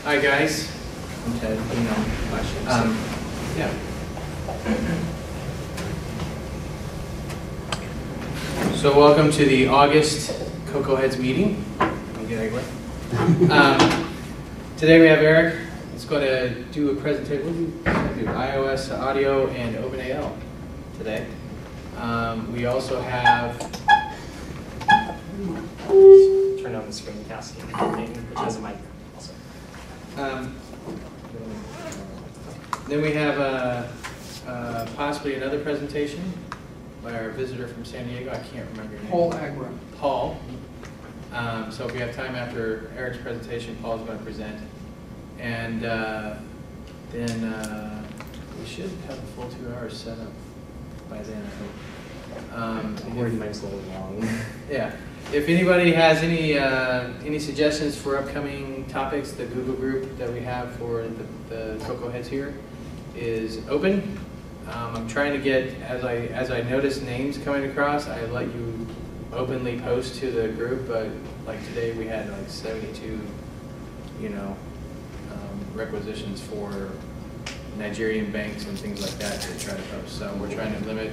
Hi guys, I'm Ted. You know, yeah. So welcome to the August CocoaHeads meeting. Today we have Eric. He's going to do a presentation. What do you do? iOS, audio, and OpenAL today. We also have. Turn on the screencasting thing, which has a mic also. Then we have possibly another presentation by our visitor from San Diego. I can't remember your name. Paul. So if we have time after Eric's presentation, Paul's going to present. And then we should have a full 2 hours set up by then, I hope. I'm worried mine's a little long. Yeah. If anybody has any suggestions for upcoming topics, the Google group that we have for the CocoaHeads here is open. I'm trying to get, as I notice names coming across, I let you openly post to the group. But like today, we had like 72, requisitions for Nigerian banks and things like that to try to post. So we're trying to limit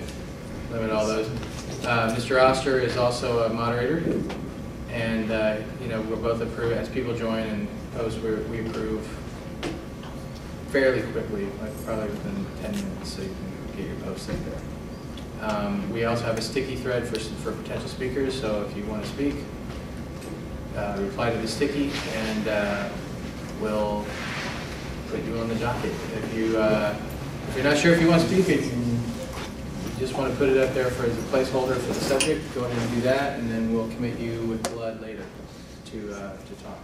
all those. Mr. Oster is also a moderator, and we'll both approve as people join and post. We approve fairly quickly, like probably within 10 minutes, so you can get your posts up there. We also have a sticky thread for potential speakers, so if you want to speak, reply to the sticky, and we'll put you on the docket. If you're not sure if you want to speak, if you just want to put it up there as a placeholder for the subject, go ahead and do that, and then we'll commit you with blood later to talk.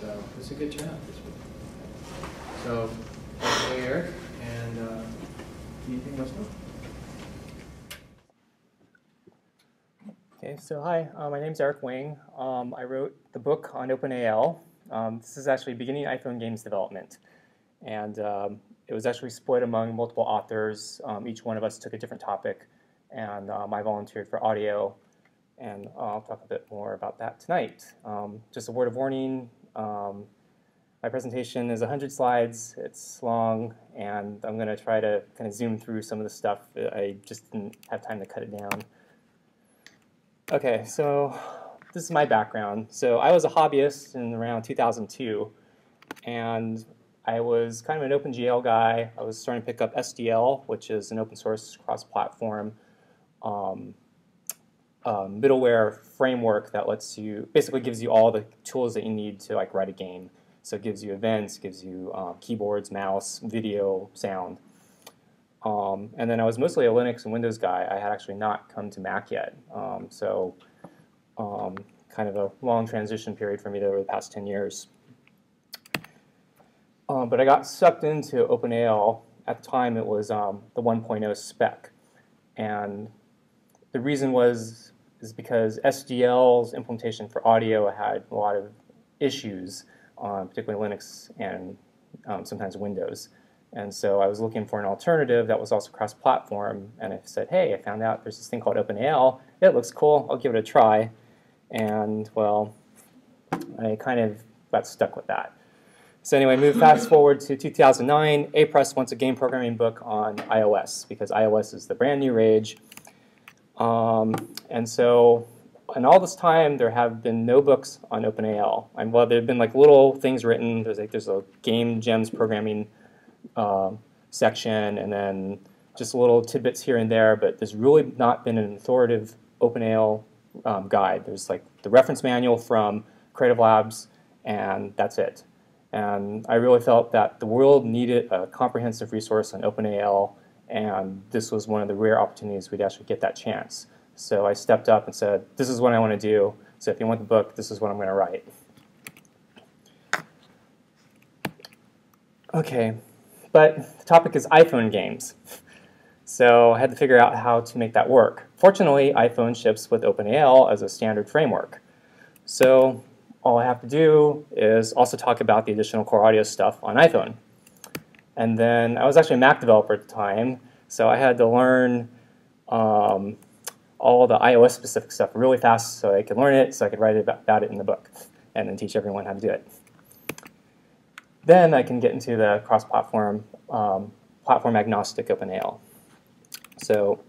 So it's a good turnout this week. So, hey Eric, and anything else? Okay, so hi, my name's Eric Wing. I wrote the book on OpenAL. This is actually beginning iPhone games development, and it was actually split among multiple authors. Each one of us took a different topic, and I volunteered for audio, and I'll talk a bit more about that tonight. Just a word of warning, my presentation is 100 slides, it's long, and I'm going to try to kind of zoom through some of the stuff. I just didn't have time to cut it down. Okay, so this is my background. So I was a hobbyist in around 2002, and I was kind of an OpenGL guy. I was starting to pick up SDL, which is an open source cross-platform middleware framework that lets you, basically gives you all the tools that you need to like write a game. So it gives you events, gives you keyboards, mouse, video, sound. And then I was mostly a Linux and Windows guy. I had actually not come to Mac yet. Kind of a long transition period for me over the past 10 years. But I got sucked into OpenAL. At the time, it was the 1.0 spec. And the reason is because SDL's implementation for audio had a lot of issues, particularly Linux and sometimes Windows. And so I was looking for an alternative that was also cross-platform. And I said, hey, I found out there's this thing called OpenAL. It looks cool. I'll give it a try. And, well, I kind of got stuck with that. So anyway, move fast forward to 2009. Apress wants a game programming book on iOS because iOS is the brand new rage. And so, in all this time, there have been no books on OpenAL. Well, there have been like little things written. There's a game gems programming section, and then just little tidbits here and there. But there's really not been an authoritative OpenAL guide. There's like the reference manual from Creative Labs, and that's it. And I really felt that the world needed a comprehensive resource on OpenAL, and this was one of the rare opportunities we'd actually get that chance. So I stepped up and said, this is what I want to do, so if you want the book, this is what I'm going to write. Okay, but the topic is iPhone games. So I had to figure out how to make that work. Fortunately, iPhone ships with OpenAL as a standard framework. So all I have to do is also talk about the additional core audio stuff on iPhone. And then I was actually a Mac developer at the time, so I had to learn all the iOS specific stuff really fast so I could learn it, so I could write about it in the book, and then teach everyone how to do it. Then I can get into the cross-platform, platform agnostic OpenAL. So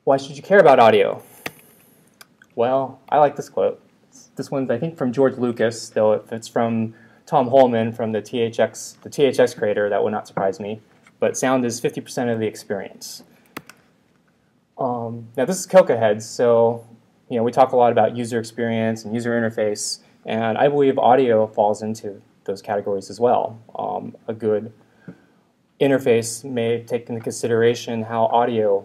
why should you care about audio? Well, I like this quote. This one's, I think, from George Lucas, though if it's from Tom Holman from the THX creator, that would not surprise me. But sound is 50% of the experience. Now this is CocoaHeads, so we talk a lot about user experience and user interface, and I believe audio falls into those categories as well. A good interface may take into consideration how audio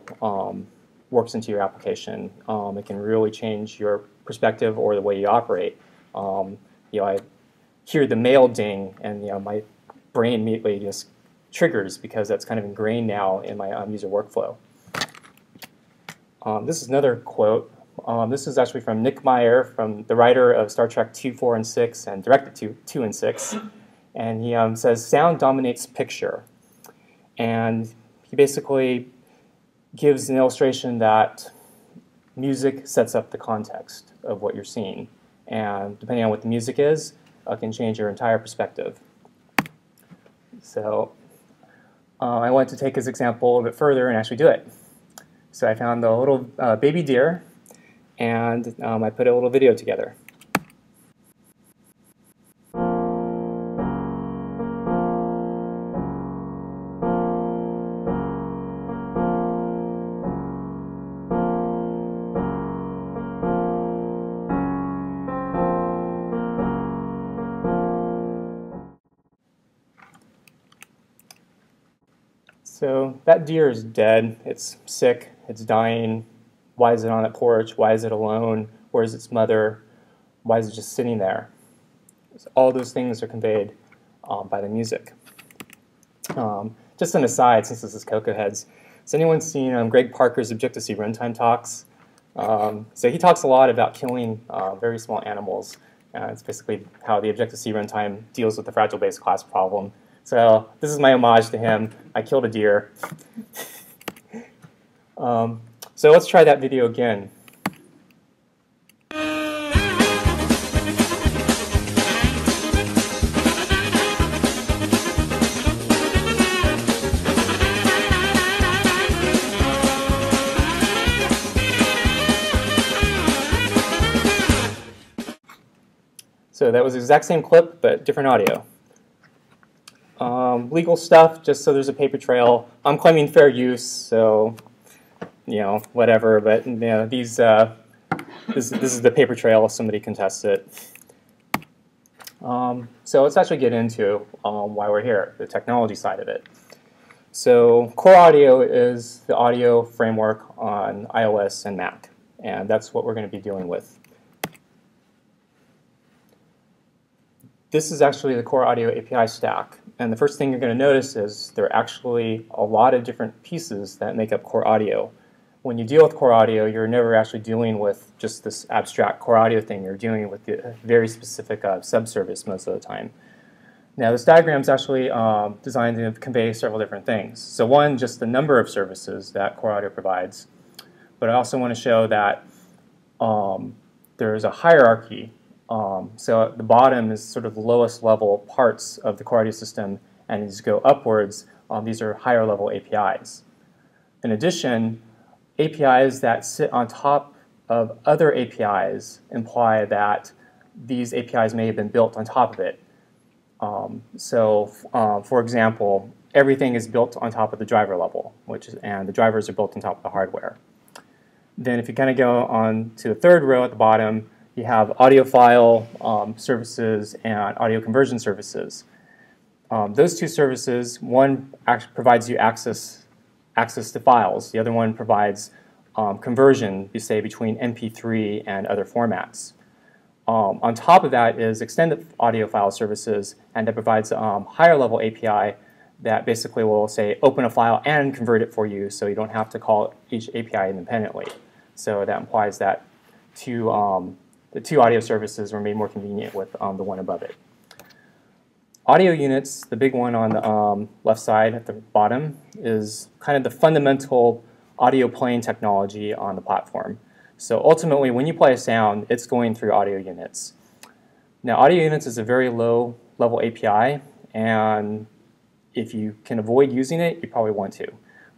works into your application. It can really change your perspective or the way you operate. I hear the mail ding, and my brain immediately just triggers because that's kind of ingrained now in my user workflow. This is another quote. This is actually from Nick Meyer, from the writer of Star Trek 2, 4, and 6, and directed to 2 and 6. And he says, "Sound dominates picture." And he basically gives an illustration that music sets up the context of what you're seeing. And depending on what the music is, it can change your entire perspective. So I wanted to take his example a bit further and actually do it. So I found the little baby deer, and I put a little video together. So that deer is dead. It's sick. It's dying. Why is it on that porch? Why is it alone? Where's its mother? Why is it just sitting there? So all those things are conveyed by the music. Just an aside, since this is CocoaHeads, has anyone seen Greg Parker's ObjectiveC runtime talks? So he talks a lot about killing very small animals. It's basically how the ObjectiveC runtime deals with the fragile base class problem. So this is my homage to him. I killed a deer. So let's try that video again. So that was the exact same clip, but different audio. Legal stuff, just so there's a paper trail. I'm claiming fair use, so whatever. But this is the paper trail if somebody contests it. So let's actually get into why we're here, the technology side of it. So Core Audio is the audio framework on iOS and Mac, and that's what we're going to be dealing with. This is actually the Core Audio API stack, and the first thing you're going to notice is there are actually a lot of different pieces that make up Core Audio. When you deal with Core Audio, you're never actually dealing with just this abstract Core Audio thing. You're dealing with a very specific subservice most of the time. Now, this diagram is actually designed to convey several different things. So one, just the number of services that Core Audio provides, but I also want to show that there's a hierarchy. So at the bottom is sort of the lowest level parts of the Core Audio system, and as you go upwards, these are higher level APIs. In addition, APIs that sit on top of other APIs imply that these APIs may have been built on top of it. For example, everything is built on top of the driver level, and the drivers are built on top of the hardware. Then if you kind of go on to the third row at the bottom, you have audiophile services and audio conversion services. Those two services, one provides you access to files. The other one provides conversion, say, between MP3 and other formats. On top of that is extended audio file services, and that provides a higher level API that basically will say open a file and convert it for you, so you don't have to call each API independently. So that implies that the two audio services were made more convenient with the one above it. Audio units, the big one on the left side at the bottom, is kind of the fundamental audio playing technology on the platform. So ultimately, when you play a sound, it's going through audio units. Now, audio units is a very low level API, and if you can avoid using it, you probably want to.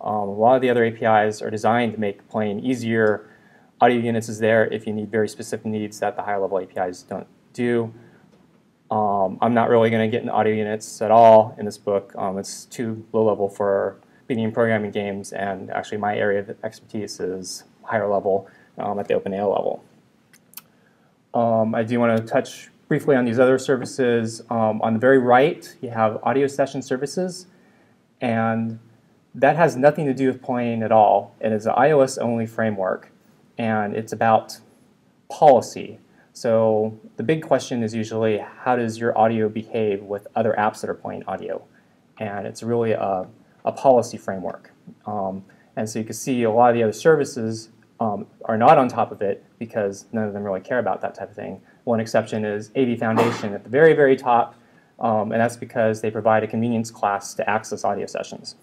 A lot of the other APIs are designed to make playing easier. Audio units is there if you need very specific needs that the higher level APIs don't do. I'm not really going to get into audio units at all in this book. It's too low level for beginning programming games, and actually my area of expertise is higher level at the OpenAL level. I do want to touch briefly on these other services. On the very right, you have audio session services, and that has nothing to do with playing at all. It is an iOS-only framework, and it's about policy. So the big question is usually, how does your audio behave with other apps that are playing audio? And it's really a policy framework. And so you can see a lot of the other services are not on top of it because none of them really care about that type of thing. One exception is AV Foundation at the very, very top, and that's because they provide a convenience class to access audio sessions.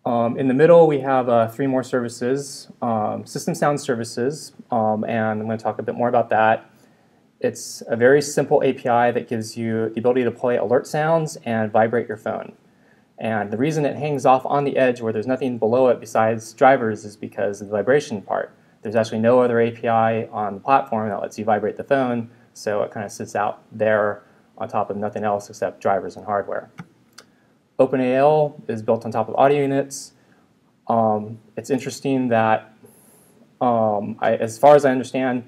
In the middle, we have 3 more services, system sound services, and I'm going to talk a bit more about that. It's a very simple API that gives you the ability to play alert sounds and vibrate your phone. And the reason it hangs off on the edge where there's nothing below it besides drivers is because of the vibration part. There's actually no other API on the platform that lets you vibrate the phone, so it kind of sits out there on top of nothing else except drivers and hardware. OpenAL is built on top of audio units. It's interesting that, as far as I understand,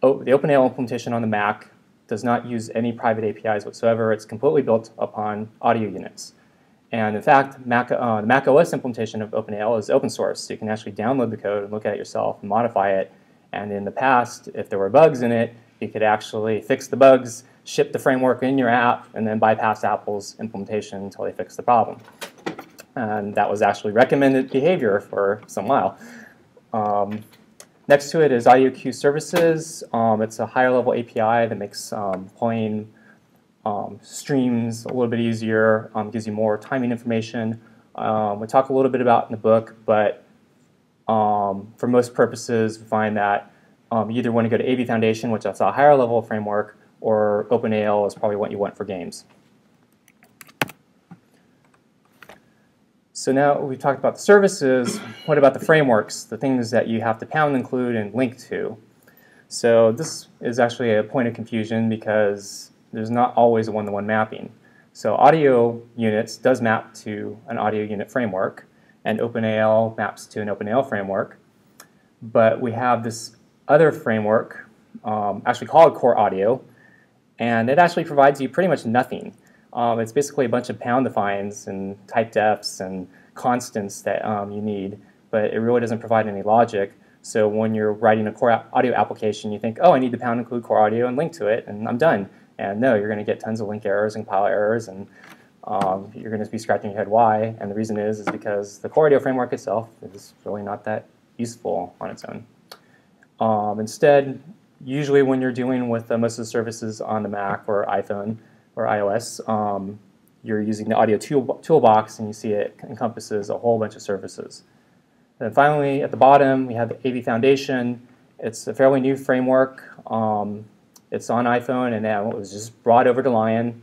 the OpenAL implementation on the Mac does not use any private APIs whatsoever. It's completely built upon audio units. And in fact, the Mac OS implementation of OpenAL is open source, so you can actually download the code and look at it yourself and modify it. And in the past, if there were bugs in it, you could actually fix the bugs, ship the framework in your app, and then bypass Apple's implementation until they fix the problem. And that was actually recommended behavior for some while. Next to it is AudioQ services. It's a higher level API that makes playing streams a little bit easier, gives you more timing information. We talk a little bit about in the book, but for most purposes, we find that you either want to go to AV Foundation, which is a higher level framework, or OpenAL is probably what you want for games. So now we've talked about the services. What about the frameworks, the things that you have to pound, include, and link to? So this is actually a point of confusion because there's not always a one-to-one mapping. So audio units does map to an audio unit framework, and OpenAL maps to an OpenAL framework. But we have this other framework, actually called Core Audio, and it actually provides you pretty much nothing. It's basically a bunch of pound defines and type defs and constants that you need, but it really doesn't provide any logic. So when you're writing a core audio application, you think, oh, I need to pound include core audio and link to it, and I'm done. And no, you're going to get tons of link errors and compile errors, and you're going to be scratching your head why. And the reason is because the core audio framework itself is really not that useful on its own. Instead, usually when you're dealing with most of the services on the Mac or iPhone or iOS, you're using the audio toolbox, and you see it encompasses a whole bunch of services. And then finally, at the bottom, we have the AV Foundation. It's a fairly new framework. It's on iPhone, and now it was just brought over to Lion.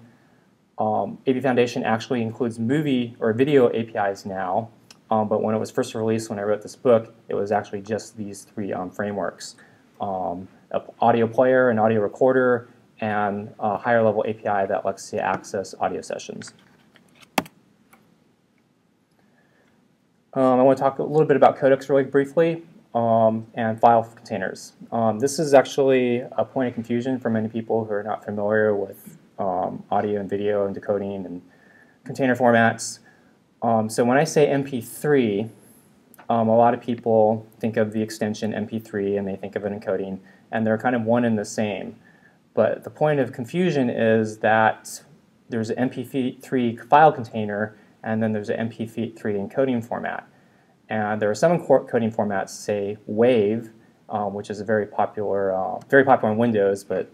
AV Foundation actually includes movie or video APIs now, but when it was first released, when I wrote this book, it was actually just these 3 frameworks. An audio player, an audio recorder, and a higher level API that lets you access audio sessions. I want to talk a little bit about Codecs really briefly, and file containers. This is actually a point of confusion for many people who are not familiar with audio and video and decoding and container formats. So when I say MP3, a lot of people think of the extension MP3 and they think of an encoding, and they're kind of one and the same. But the point of confusion is that there's an MP3 file container, and then there's an MP3 encoding format. And there are some encoding formats, say WAV, which is a very popular in Windows, but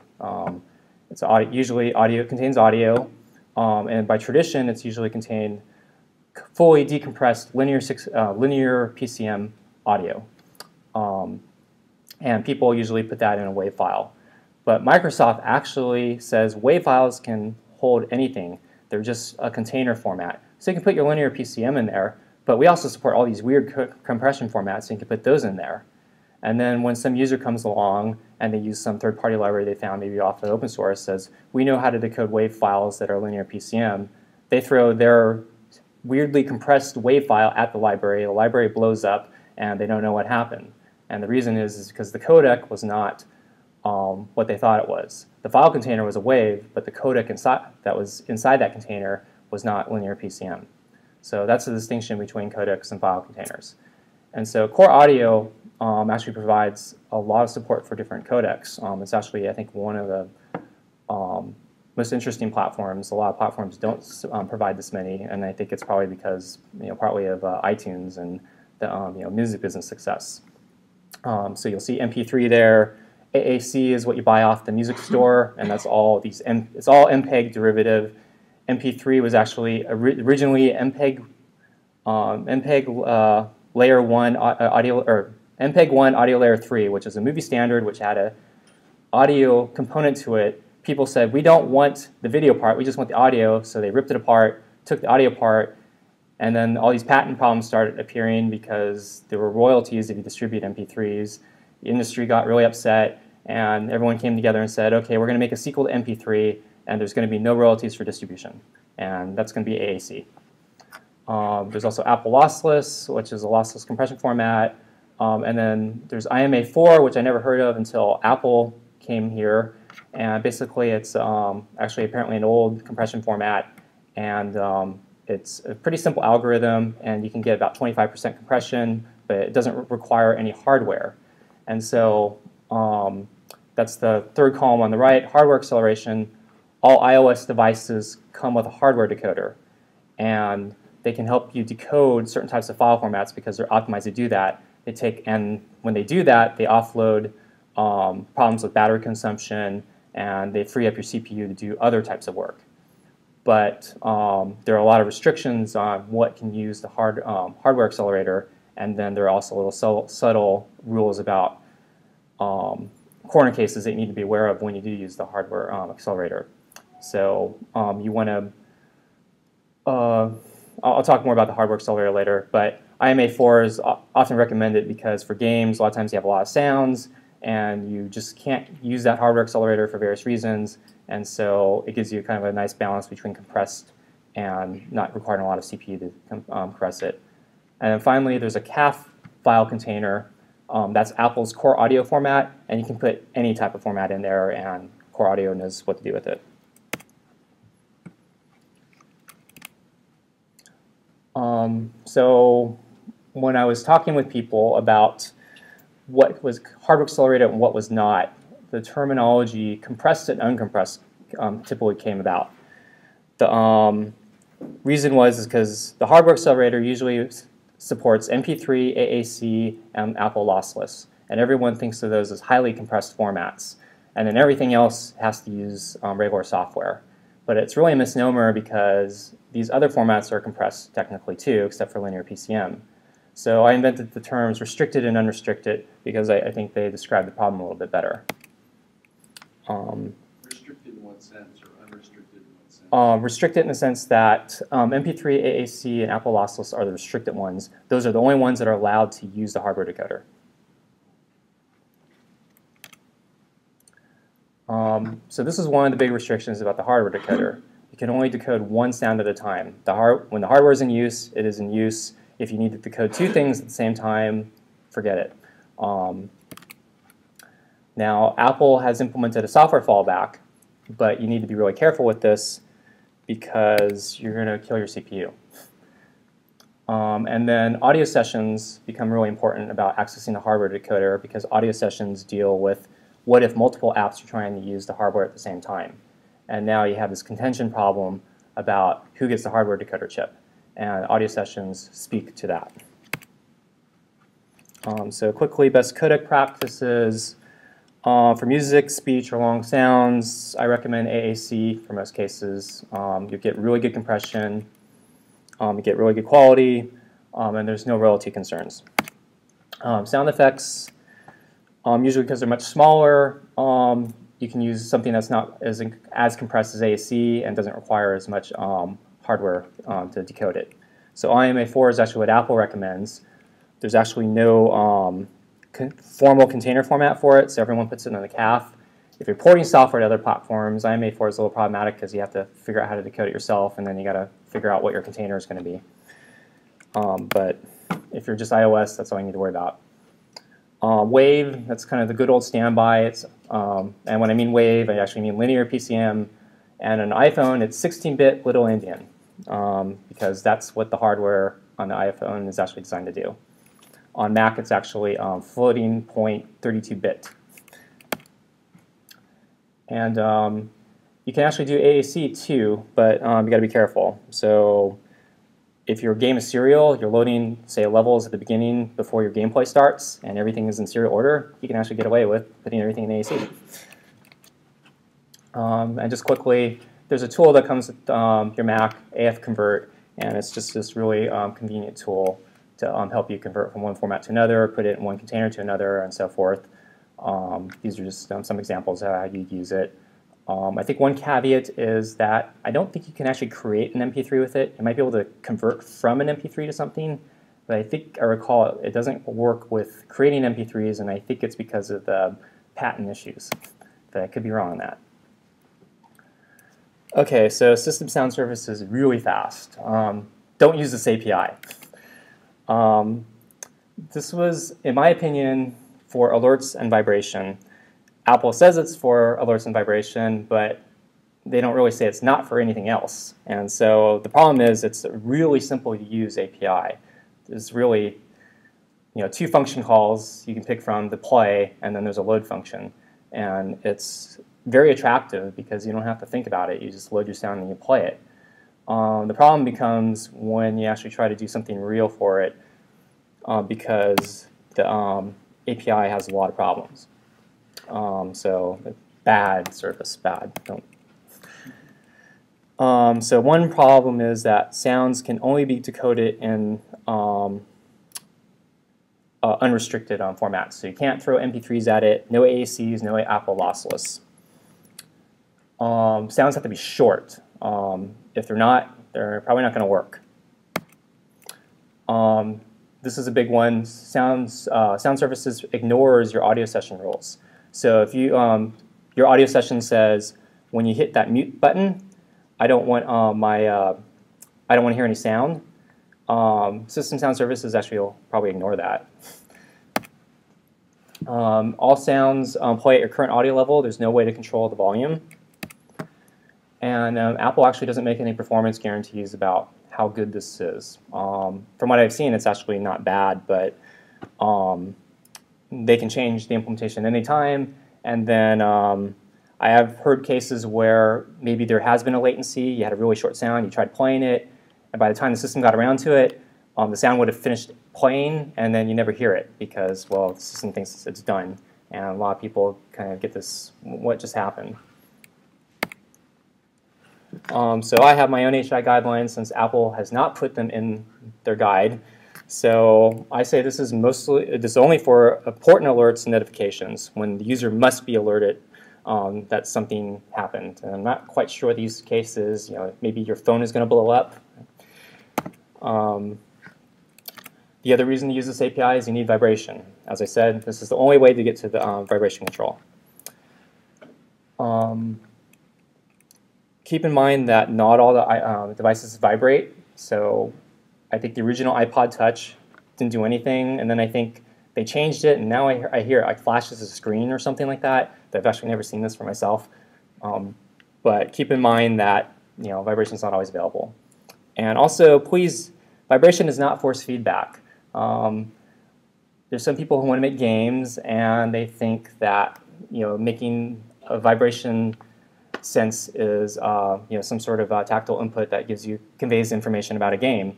it's usually audio, contains audio, and by tradition, it's usually contained fully decompressed linear PCM audio. And people usually put that in a WAV file. But Microsoft actually says WAV files can hold anything. They're just a container format. So you can put your linear PCM in there, but we also support all these weird compression formats, so you can put those in there. And then when some user comes along and they use some third-party library they found maybe off the open source, says, we know how to decode WAV files that are linear PCM, they throw their weirdly compressed WAV file at the library blows up, and they don't know what happened. And the reason is because the codec was not what they thought it was. The file container was a WAV, but the codec that was inside that container was not linear PCM. So that's the distinction between codecs and file containers. And so Core Audio actually provides a lot of support for different codecs. It's actually, I think, one of the most interesting platforms. A lot of platforms don't provide this many, and I think it's probably because, partly of iTunes and the music business success. So you'll see MP3 there. AAC is what you buy off the music store, and that's all these. It's all MPEG derivative. MP3 was actually originally MPEG layer 1 audio, or MPEG 1 audio layer 3, which is a movie standard which had a audio component to it. People said, we don't want the video part, we just want the audio, so they ripped it apart, took the audio part, and then all these patent problems started appearing because there were royalties if you distribute MP3s. The industry got really upset, and everyone came together and said, okay, we're going to make a sequel to MP3, and there's going to be no royalties for distribution, and that's going to be AAC. There's also Apple Lossless, which is a lossless compression format, and then there's IMA4, which I never heard of until Apple came here, and basically it's actually apparently an old compression format, and it's a pretty simple algorithm, and you can get about 25% compression, but it doesn't require any hardware. And so that's the third column on the right, hardware acceleration. All iOS devices come with a hardware decoder, and they can help you decode certain types of file formats because they're optimized to do that. And when they do that, they offload problems with battery consumption, and they free up your CPU to do other types of work. But there are a lot of restrictions on what can use the hardware accelerator, and then there are also little subtle rules about corner cases that you need to be aware of when you do use the hardware accelerator. So you want to, I'll talk more about the hardware accelerator later, but IMA4 is often recommended because for games, a lot of times you have a lot of sounds, and you just can't use that hardware accelerator for various reasons, and so it gives you kind of a nice balance between compressed and not requiring a lot of CPU to compress it. And then finally, there's a CAF file container. That's Apple's Core Audio format, and you can put any type of format in there, and Core Audio knows what to do with it. So when I was talking with people about what was hardware accelerated and what was not, the terminology compressed and uncompressed typically came about. The reason was because the hardware accelerator usually supports MP3, AAC, and Apple Lossless, and everyone thinks of those as highly compressed formats. And then everything else has to use regular software. But it's really a misnomer because these other formats are compressed technically too, except for linear PCM. So I invented the terms restricted and unrestricted because I think they describe the problem a little bit better. Restricted in what sense, or unrestricted in what sense? Restricted in the sense that MP3, AAC, and Apple Lossless are the restricted ones. Those are the only ones that are allowed to use the hardware decoder. So this is one of the big restrictions about the hardware decoder. You can only decode one sound at a time. When the hardware is in use, it is in use. If you need to decode two things at the same time, forget it. Now, Apple has implemented a software fallback, but you need to be really careful with this because you're going to kill your CPU. And then audio sessions become really important about accessing the hardware decoder because audio sessions deal with what if multiple apps are trying to use the hardware at the same time. And now you have this contention problem about who gets the hardware decoder chip. And audio sessions speak to that. So quickly, best codec practices. For music, speech, or long sounds, I recommend AAC for most cases. You get really good compression, you get really good quality, and there's no royalty concerns. Sound effects, usually because they're much smaller, you can use something that's not as compressed as AAC and doesn't require as much hardware to decode it. So IMA4 is actually what Apple recommends. There's actually no formal container format for it, so everyone puts it in the CAF. If you're porting software to other platforms, IMA4 is a little problematic because you have to figure out how to decode it yourself, and then you got to figure out what your container is going to be. But if you're just iOS, that's all you need to worry about. Wave, that's kind of the good old standby. It's, and when I mean wave, I actually mean linear PCM. And on an iPhone, it's 16-bit little endian, because that's what the hardware on the iPhone is actually designed to do. On Mac, it's actually floating point 32-bit. And you can actually do AAC too, but you got to be careful. So if your game is serial, you're loading, say, levels at the beginning before your gameplay starts, and everything is in serial order, you can actually get away with putting everything in AAC. And just quickly, there's a tool that comes with your Mac, AF Convert, and it's just this really convenient tool to help you convert from one format to another, put it in one container to another, and so forth. These are just some examples of how you use it. I think one caveat is that I don't think you can actually create an MP3 with it. You might be able to convert from an MP3 to something, but I think I recall it doesn't work with creating MP3s, and I think it's because of the patent issues. But I could be wrong on that. Okay, so system sound service is really fast. Don't use this API. This was, in my opinion, for alerts and vibration. Apple says it's for alerts and vibration, but they don't really say it's not for anything else. And so the problem is it's a really simple to use API. There's really, two function calls you can pick from: the play, and then there's a load function. And it's very attractive because you don't have to think about it. You just load your sound and you play it. The problem becomes when you actually try to do something real for it, because the API has a lot of problems. So bad service, bad. Don't. So one problem is that sounds can only be decoded in unrestricted formats. So you can't throw MP3s at it, no AACs, no Apple lossless. Sounds have to be short. If they're not, they're probably not going to work. This is a big one. Sound services ignores your audio session rules. So if you your audio session says when you hit that mute button, I don't want I don't want to hear any sound. System sound services actually will probably ignore that. All sounds play at your current audio level. There's no way to control the volume. And Apple actually doesn't make any performance guarantees about how good this is. From what I've seen, it's actually not bad, but they can change the implementation anytime. And then I have heard cases where maybe there has been a latency. You had a really short sound, you tried playing it, and by the time the system got around to it, the sound would have finished playing, and then you never hear it because, well, the system thinks it's done. And a lot of people kind of get this, what just happened? So I have my own HCI guidelines since Apple has not put them in their guide. So I say this is only for important alerts and notifications when the user must be alerted that something happened. And I'm not quite sure what the use case is. Maybe your phone is going to blow up. The other reason to use this API is you need vibration. As I said, this is the only way to get to the vibration control. Keep in mind that not all the devices vibrate. So I think the original iPod Touch didn't do anything, and then I think they changed it, and now I hear it like flashes a screen or something like that. I've actually never seen this for myself. But keep in mind that vibration is not always available. And also, please, vibration is not force feedback. There's some people who want to make games, and they think that making a vibration sense is some sort of tactile input that conveys information about a game.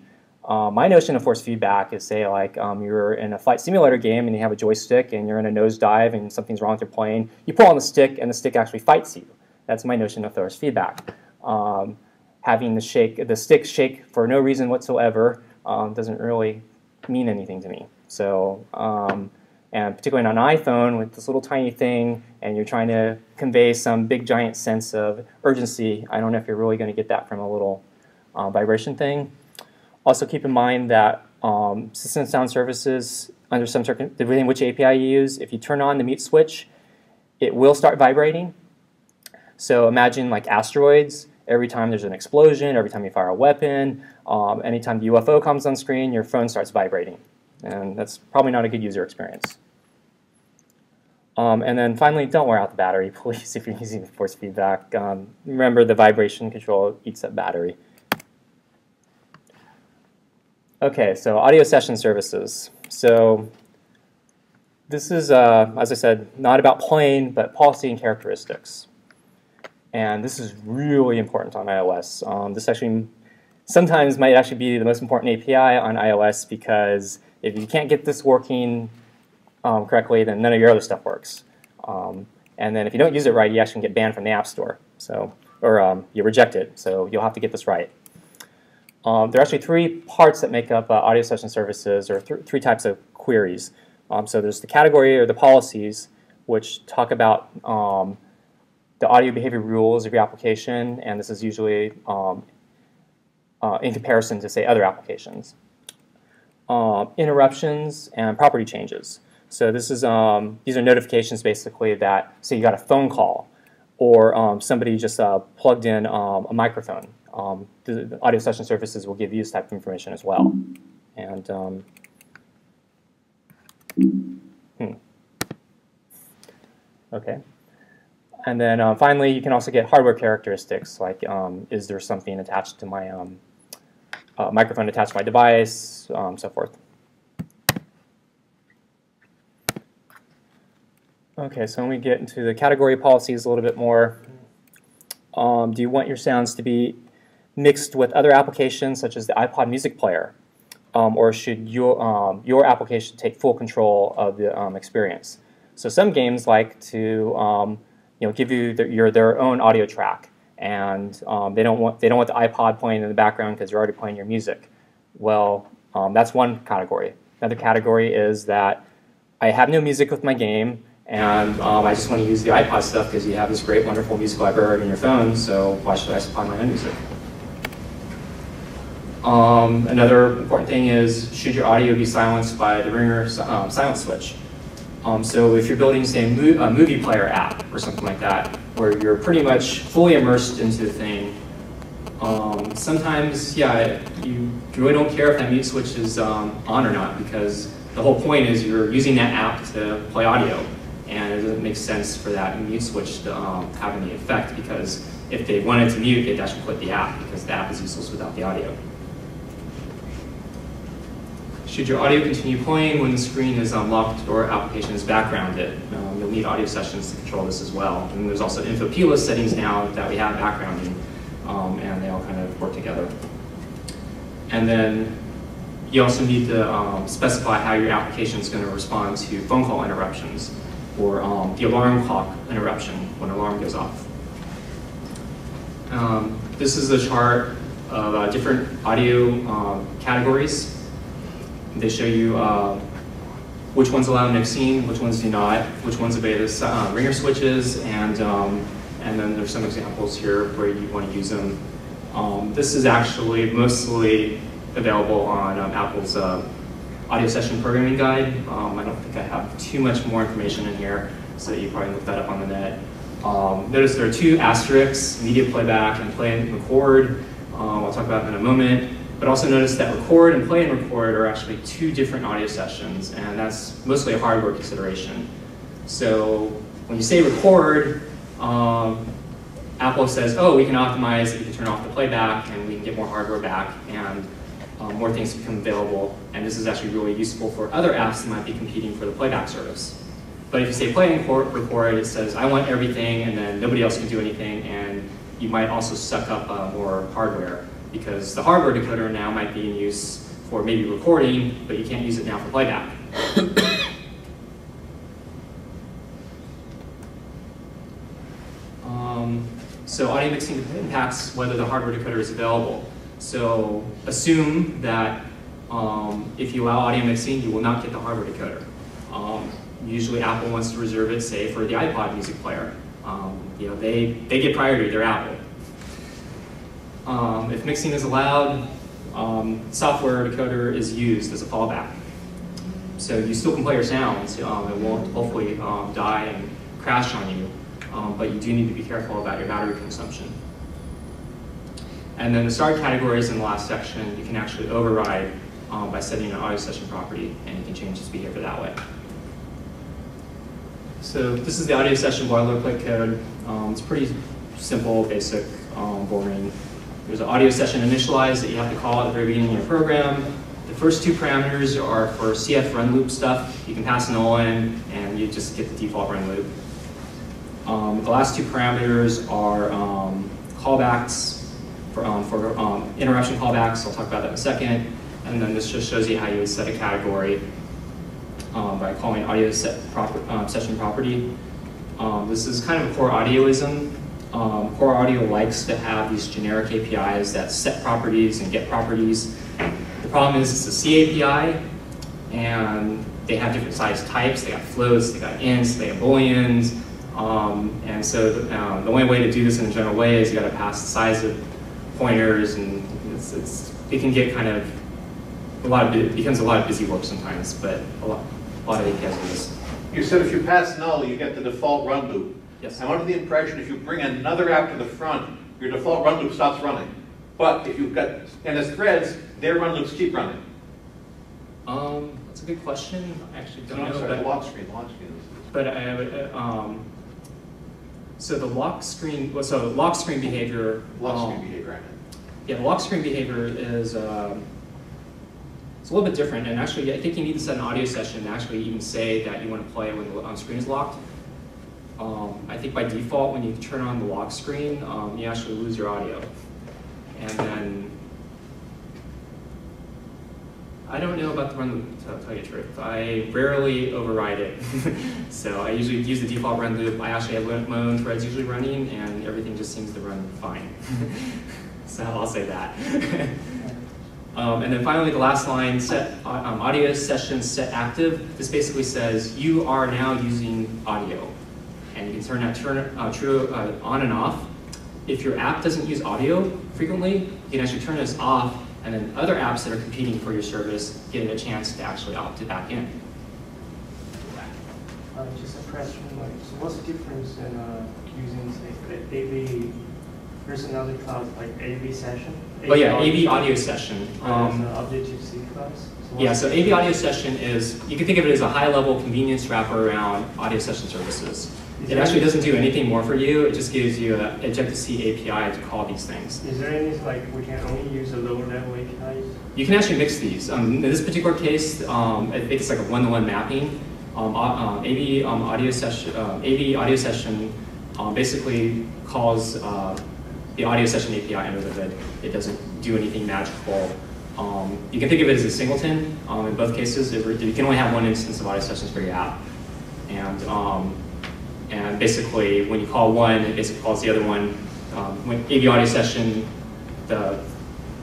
My notion of force feedback is, say, like you're in a flight simulator game and you have a joystick and you're in a nosedive and something's wrong with your plane. You pull on the stick and the stick actually fights you. That's my notion of force feedback. Having the stick shake for no reason whatsoever doesn't really mean anything to me. So And particularly on an iPhone with this little tiny thing, and you're trying to convey some big giant sense of urgency, I don't know if you're really going to get that from a little vibration thing. Also keep in mind that system sound services, under some depending on which API you use, if you turn on the mute switch, it will start vibrating. So imagine like asteroids. Every time there's an explosion, every time you fire a weapon, anytime the UFO comes on screen, your phone starts vibrating. And that's probably not a good user experience. And then finally, don't wear out the battery, please, if you're using force feedback. Remember, the vibration control eats up battery. Okay, so audio session services. So this is, as I said, not about playing, but policy and characteristics. And this is really important on iOS. This actually sometimes might actually be the most important API on iOS, because if you can't get this working correctly, then none of your other stuff works. And then if you don't use it right, you actually get banned from the App Store. So, or you reject it, so you'll have to get this right. There are actually three parts that make up audio session services, or three types of queries. So there's the category or the policies, which talk about the audio behavior rules of your application, and this is usually in comparison to, say, other applications. Interruptions and property changes. So this is these are notifications basically that, say you got a phone call, or somebody just plugged in a microphone. The audio session services will give you this type of information as well. And okay. And then finally, you can also get hardware characteristics, like is there something attached to my microphone attached to my device, so forth. Okay, so when we get into the category policies a little bit more, do you want your sounds to be mixed with other applications such as the iPod music player, or should your application take full control of the experience? So some games like to give you their own audio track, and they don't want the iPod playing in the background because you're already playing your music. Well, that's one category. Another category is that I have no music with my game, and I just want to use the iPod stuff because you have this great, wonderful music library in your phone, so why should I supply my own music? Another important thing is, should your audio be silenced by the ringer silence switch? So if you're building, say, a movie player app or something like that, where you're pretty much fully immersed into the thing, sometimes, yeah, you really don't care if that mute switch is on or not, because the whole point is you're using that app to play audio, and it doesn't make sense for that mute switch to have any effect, because if they wanted to mute, they'd actually quit the app, because the app is useless without the audio. Should your audio continue playing when the screen is locked or application is backgrounded? You'll need audio sessions to control this as well. And there's also info plist settings now that we have backgrounding, and they all kind of work together. And then you also need to specify how your application is going to respond to phone call interruptions, or the alarm clock interruption when an alarm goes off. This is a chart of different audio categories. They show you which ones allow mixing, which ones do not, which ones obey the ringer switches, and then there's some examples here where you want to use them. This is actually mostly available on Apple's audio session programming guide. I don't think I have too much more information in here, so you probably look that up on the net. Notice there are two asterisks, media playback and play and record. I'll talk about that in a moment. But also notice that record and play and record are actually two different audio sessions, and that's mostly a hardware consideration. So when you say record, Apple says, oh, we can optimize, we can turn off the playback, and we can get more hardware back, and more things become available. And this is actually really useful for other apps that might be competing for the playback service. But if you say play and record, it says, I want everything, and then nobody else can do anything, and you might also suck up more hardware, because the hardware decoder now might be in use for maybe recording, but you can't use it now for playback. So audio mixing impacts whether the hardware decoder is available. So assume that if you allow audio mixing, you will not get the hardware decoder. usually Apple wants to reserve it, say, for the iPod music player. They get priority, they're Apple. If mixing is allowed, software decoder is used as a fallback. So you still can play your sounds. It won't hopefully die and crash on you, but you do need to be careful about your battery consumption. And then the start categories in the last section, you can actually override by setting an audio session property, and you can change its behavior that way. So this is the audio session boilerplate code. It's pretty simple, basic, boring. There's an audio session initialize that you have to call at the very beginning of your program. The first two parameters are for CF run loop stuff. You can pass null in, and you just get the default run loop. The last two parameters are callbacks for interruption callbacks. I'll talk about that in a second. And then this just shows you how you would set a category by calling audio session property. This is kind of a core audioism. Core audio likes to have these generic APIs that set properties and get properties. The problem is it's a C API, and they have different size types. They got floats, they got ints, they have booleans. And so the only way to do this in a general way is you got to pass the size of pointers, and it can get kind of it becomes a lot of busy work sometimes, but a lot of APIs do this. You said if you pass null, you get the default run loop. Yes. I'm under the impression if you bring another app to the front, your default run loop stops running. But if you've got, and as threads, their run loops keep running. That's a good question. I actually don't know. I'm sorry, but, the lock screen. But I would, so the lock screen, so lock screen behavior. Lock screen behavior, I meant. Yeah, the lock screen behavior is it's a little bit different, and actually I think you need to set an audio session to actually even say that you want to play when the screen is locked. I think by default, when you turn on the lock screen, you actually lose your audio. And then, I don't know about the run loop, to tell you the truth. I rarely override it. So I usually use the default run loop. I actually have my own threads usually running, and everything just seems to run fine. So I'll say that. And then finally, the last line, set audio session set active. This basically says you are now using audio. And you can turn that true on and off. If your app doesn't use audio frequently, you can actually turn this off, and then other apps that are competing for your service get a chance to actually opt it back in. Just a question, so what's the difference in using, say, AV versus another class like AV session? Oh yeah, AV audio session. ObjectiveC class? Yeah, so AV audio session is, you can think of it as a high-level convenience wrapper around audio session services. It actually doesn't do anything more for you. It just gives you an ObjectiveC API to call these things. Is there any, like, we can only use a lower-level APIs? You can actually mix these. In this particular case, I think it's like a one-to-one mapping. AV audio session basically calls the audio session API under the hood. It doesn't do anything magical. You can think of it as a singleton. In both cases, you can only have one instance of audio sessions for your app. And basically, when you call one, it basically calls the other one. When AV audio session, the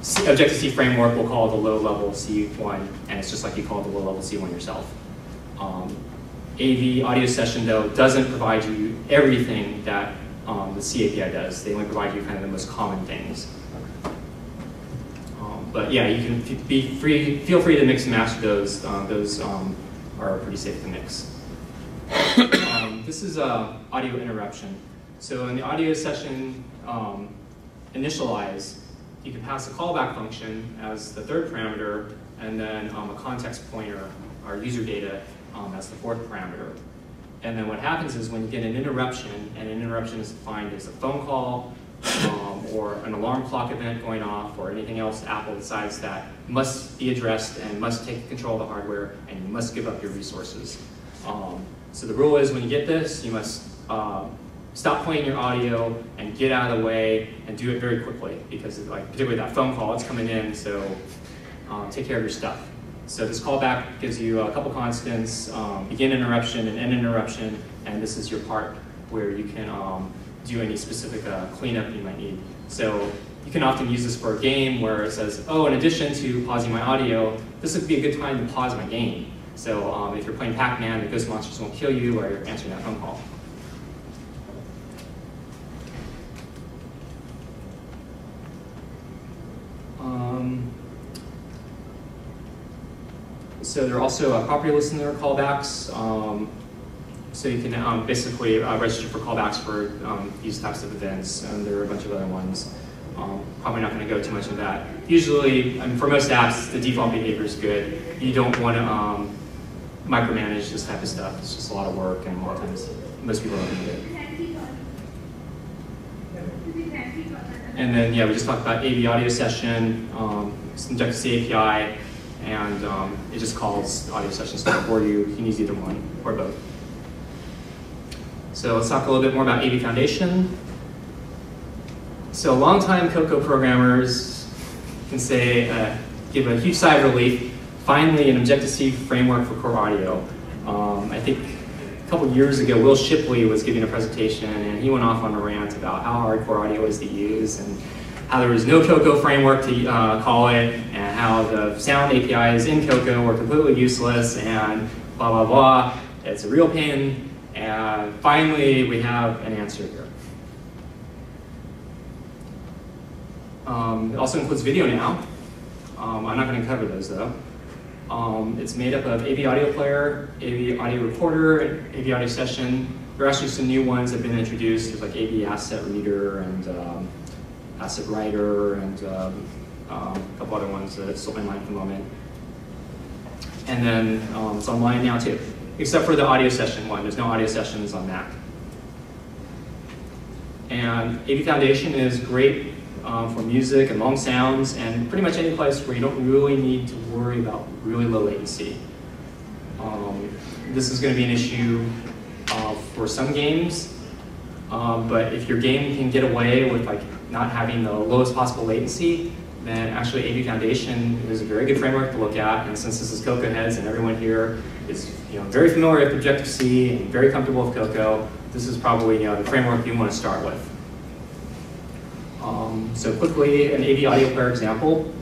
ObjectiveC framework will call the low-level C1, and it's just like you call the low-level C1 yourself. AV audio session, though, doesn't provide you everything that the C API does. They only provide you kind of the most common things. But yeah, you can feel free to mix and match those. Those are pretty safe to mix. This is audio interruption. So in the audio session initialize, you can pass a callback function as the third parameter, and then a context pointer, or user data, as the fourth parameter. And then what happens is when you get an interruption, and an interruption is defined as a phone call, or an alarm clock event going off, or anything else Apple decides that must be addressed and must take control of the hardware, and you must give up your resources. So the rule is when you get this, you must stop playing your audio and get out of the way and do it very quickly, because like particularly that phone call, it's coming in, so take care of your stuff. So this callback gives you a couple constants, begin interruption and end interruption, and this is your part where you can do any specific cleanup you might need. So you can often use this for a game where it says, oh, in addition to pausing my audio, this would be a good time to pause my game. So if you're playing Pacman, the ghost monsters won't kill you while you're answering that phone call. So there are also property listener callbacks. So you can basically register for callbacks for these types of events, and there are a bunch of other ones. Probably not going to go too much into that. Usually, I mean, for most apps, the default behavior is good. You don't want to micromanage this type of stuff. It's just a lot of work, and a lot of times most people don't need it. And then, yeah, we just talked about AV audio session, ObjectiveC API, and it just calls audio session stuff for you. You can use either one or both. So let's talk a little bit more about AV Foundation. So longtime Cocoa programmers can say, give a huge sigh of relief. Finally, an Objective-C framework for core audio. I think a couple years ago, Will Shipley was giving a presentation, and he went off on a rant about how hard core audio is to use, and how there was no Cocoa framework to call it, and how the sound APIs in Cocoa were completely useless, and blah, blah, blah. It's a real pain, and finally, we have an answer here. It also includes video now. I'm not going to cover those though. It's made up of AV audio player, AV audio recorder, and AV audio session. There are actually some new ones that have been introduced. There's like AV asset reader and asset writer and a couple other ones that slip my mind for the moment. And then it's online now too, except for the audio session one. There's no audio sessions on Mac. And AV Foundation is great for music and long sounds, and pretty much any place where you don't really need to worry about really low latency. This is going to be an issue for some games, but if your game can get away with like not having the lowest possible latency, then actually AV Foundation is a very good framework to look at. And since this is CocoaHeads and everyone here is very familiar with Objective-C and very comfortable with Cocoa, this is probably the framework you want to start with. So quickly, an AV audio player example.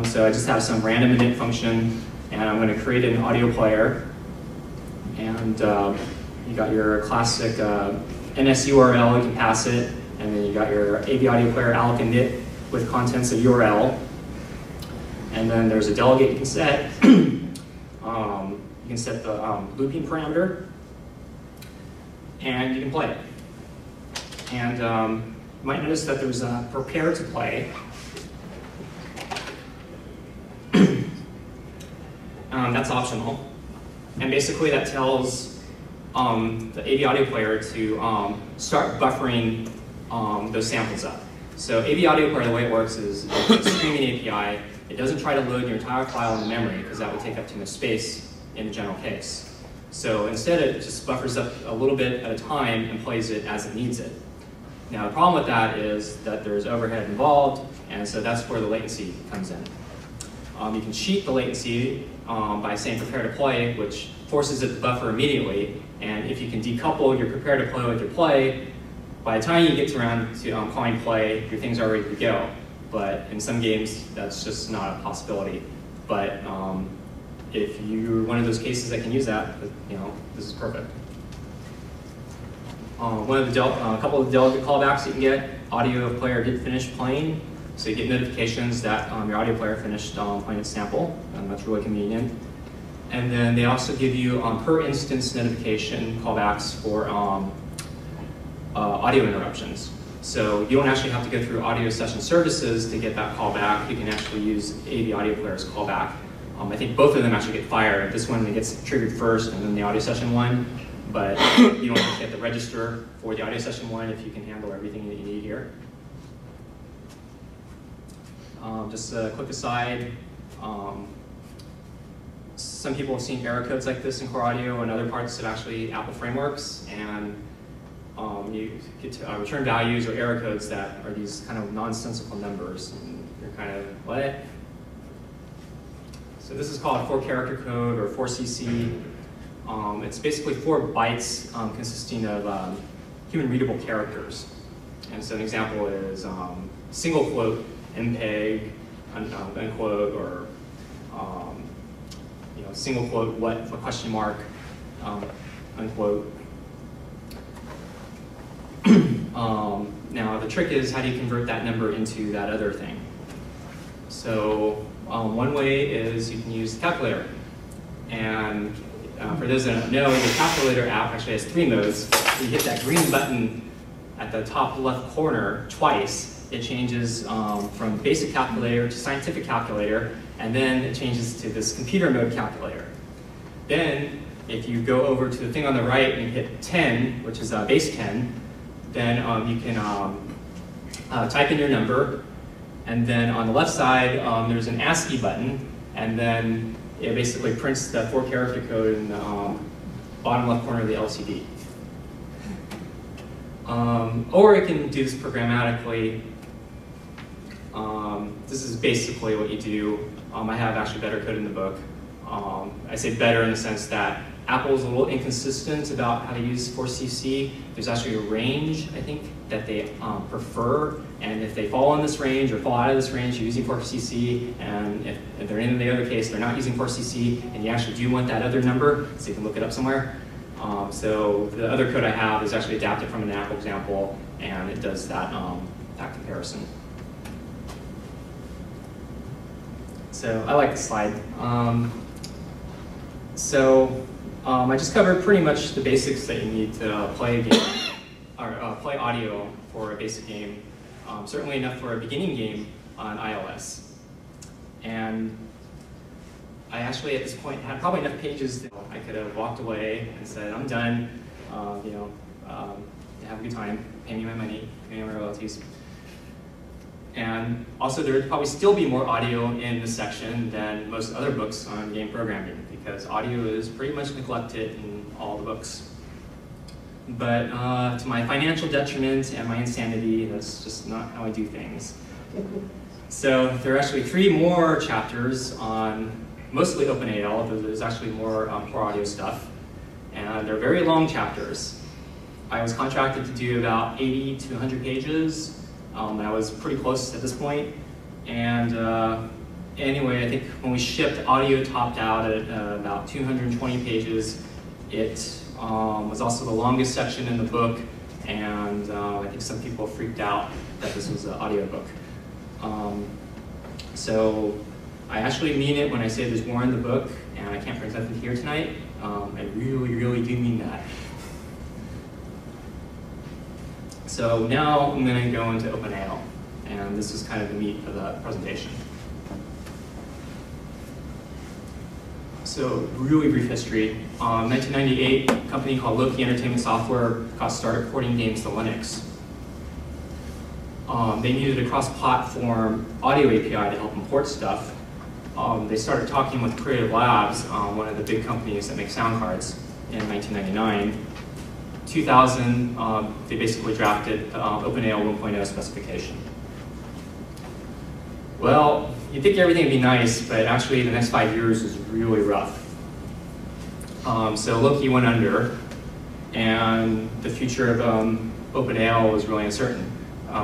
So I just have some random init function, and I'm going to create an audio player. And you got your classic NS URL, you can pass it, and then you got your AV audio player alloc init with contents of URL. And then there's a delegate you can set. You can set the looping parameter, and you can play it. And you might notice that there's a prepare to play. That's optional. And basically that tells the AV audio player to start buffering those samples up. So AV audio player, the way it works is it's a streaming API. It doesn't try to load your entire file in memory because that would take up too much space in the general case. So instead it just buffers up a little bit at a time and plays it as it needs it. Now the problem with that is that there's overhead involved, and so that's where the latency comes in. You can cheat the latency by saying prepare to play, which forces it to buffer immediately, and if you can decouple your prepare to play with your play, by the time you get around to calling play, your things are ready to go. But in some games, that's just not a possibility. But if you're one of those cases that can use that, this is perfect. A couple of delegate callbacks you can get. Audio player did finish playing, so you get notifications that your audio player finished playing its sample, and that's really convenient. And then they also give you per instance notification callbacks for audio interruptions. So you don't actually have to go through audio session services to get that callback. You can actually use AV audio player's callback. I think both of them actually get fired. This one gets triggered first, and then the audio session one. But you don't have to get the register for the audio session one if you can handle everything that you need here. Just a quick aside, some people have seen error codes like this in core audio and other parts of actually Apple frameworks, and you get to return values or error codes that are these kind of nonsensical numbers, and you're kind of, what? So this is called 4-character code or 4CC. It's basically 4 bytes consisting of human readable characters. And so an example is single quote, MPEG, unquote, or single quote, what, a question mark, unquote. Now the trick is, how do you convert that number into that other thing? So one way is you can use the calculator. And for those that don't know, the calculator app actually has 3 modes. You hit that green button at the top left corner twice. It changes from basic calculator to scientific calculator, and then it changes to this computer mode calculator. Then, if you go over to the thing on the right and hit 10, which is base 10, then you can type in your number, and then on the left side, there's an ASCII button, and then it basically prints the 4-character code in the bottom left corner of the LCD. Or it can do this programmatically. This is basically what you do. I have actually better code in the book. I say better in the sense that Apple is a little inconsistent about how to use 4cc. There's actually a range, I think, that they prefer, and if they fall in this range or fall out of this range, you're using 4cc, and if they're in the other case, they're not using 4cc, and you actually do want that other number, so you can look it up somewhere. So the other code I have is actually adapted from an Apple example, and it does that, that comparison. So I like this slide. I just covered pretty much the basics that you need to play a game, or play audio for a basic game. Certainly enough for a beginning game on iOS. And I actually, at this point, had probably enough pages that I could have walked away and said, I'm done, have a good time, pay me my money, pay me my royalties. And also, there would probably still be more audio in this section than most other books on game programming, because audio is pretty much neglected in all the books. But to my financial detriment and my insanity, that's just not how I do things. So there are actually 3 more chapters on mostly OpenAL, though there's actually more core audio stuff. And they're very long chapters. I was contracted to do about 80 to 100 pages. I was pretty close at this point. And anyway, I think when we shipped, audio topped out at about 220 pages. It was also the longest section in the book, and I think some people freaked out that this was an audiobook. So I actually mean it when I say there's more in the book, and I can't present it here tonight. I really, really do mean that. So now I'm going to go into OpenAL, and this is kind of the meat of the presentation. So really brief history. 1998, a company called Loki Entertainment Software got started porting games to Linux. They needed a cross-platform audio API to help import stuff. They started talking with Creative Labs, one of the big companies that make sound cards, in 1999. 2000, they basically drafted OpenAL 1.0 specification. Well, you'd think everything would be nice, but actually the next 5 years was really rough. So Loki went under, and the future of OpenAL was really uncertain.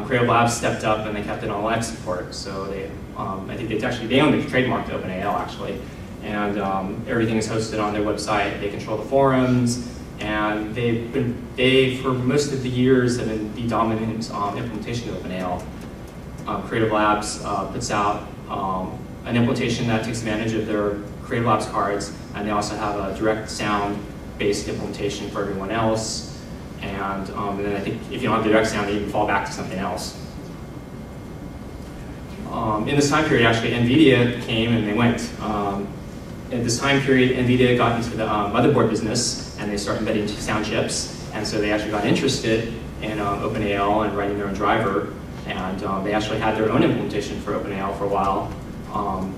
Creative Labs stepped up and they kept it on live support. So they, I think they own the trademark to OpenAL actually, and everything is hosted on their website. They control the forums, and they for most of the years have been the dominant implementation of OpenAL. Creative Labs puts out an implementation that takes advantage of their Creative Labs cards, and they also have a direct sound-based implementation for everyone else. And then I think if you don't have the direct sound, you can fall back to something else. In this time period, actually, NVIDIA came and they went. At this time period, NVIDIA got into the motherboard business, and they started embedding sound chips. And so they actually got interested in OpenAL and writing their own driver. And they actually had their own implementation for OpenAL for a while.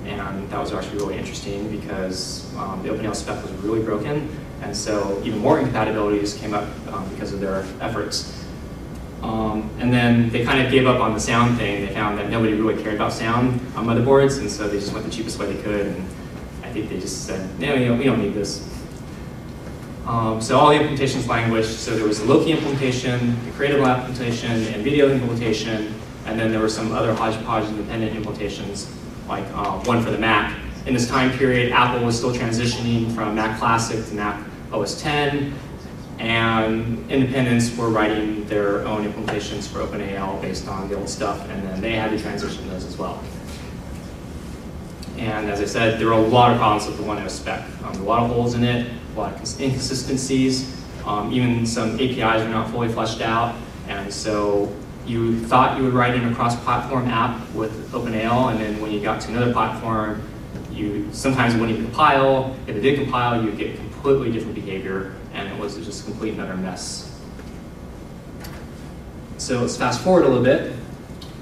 And that was actually really interesting because the OpenAL spec was really broken. And so even more incompatibilities came up because of their efforts. And then they kind of gave up on the sound thing. They found that nobody really cared about sound on motherboards, and so they just went the cheapest way they could. And I think they just said, no, we don't need this. So all the implementations languished. So there was the Loki implementation, the Creative Lab implementation, the NVIDIA implementation, and then there were some other hodgepodge independent implementations, like one for the Mac in this time period, Apple was still transitioning from Mac Classic to Mac OS X, and independents were writing their own implementations for OpenAL based on the old stuff, and then they had to transition those as well. And as I said, there were a lot of problems with the 1.0 spec. A lot of holes in it, a lot of inconsistencies, even some APIs are not fully fleshed out, and so you thought you were writing a cross-platform app with OpenAL, and then when you got to another platform, sometimes it wouldn't compile. If it did compile, you'd get completely different behavior, and it was just a complete and utter mess. So let's fast forward a little bit.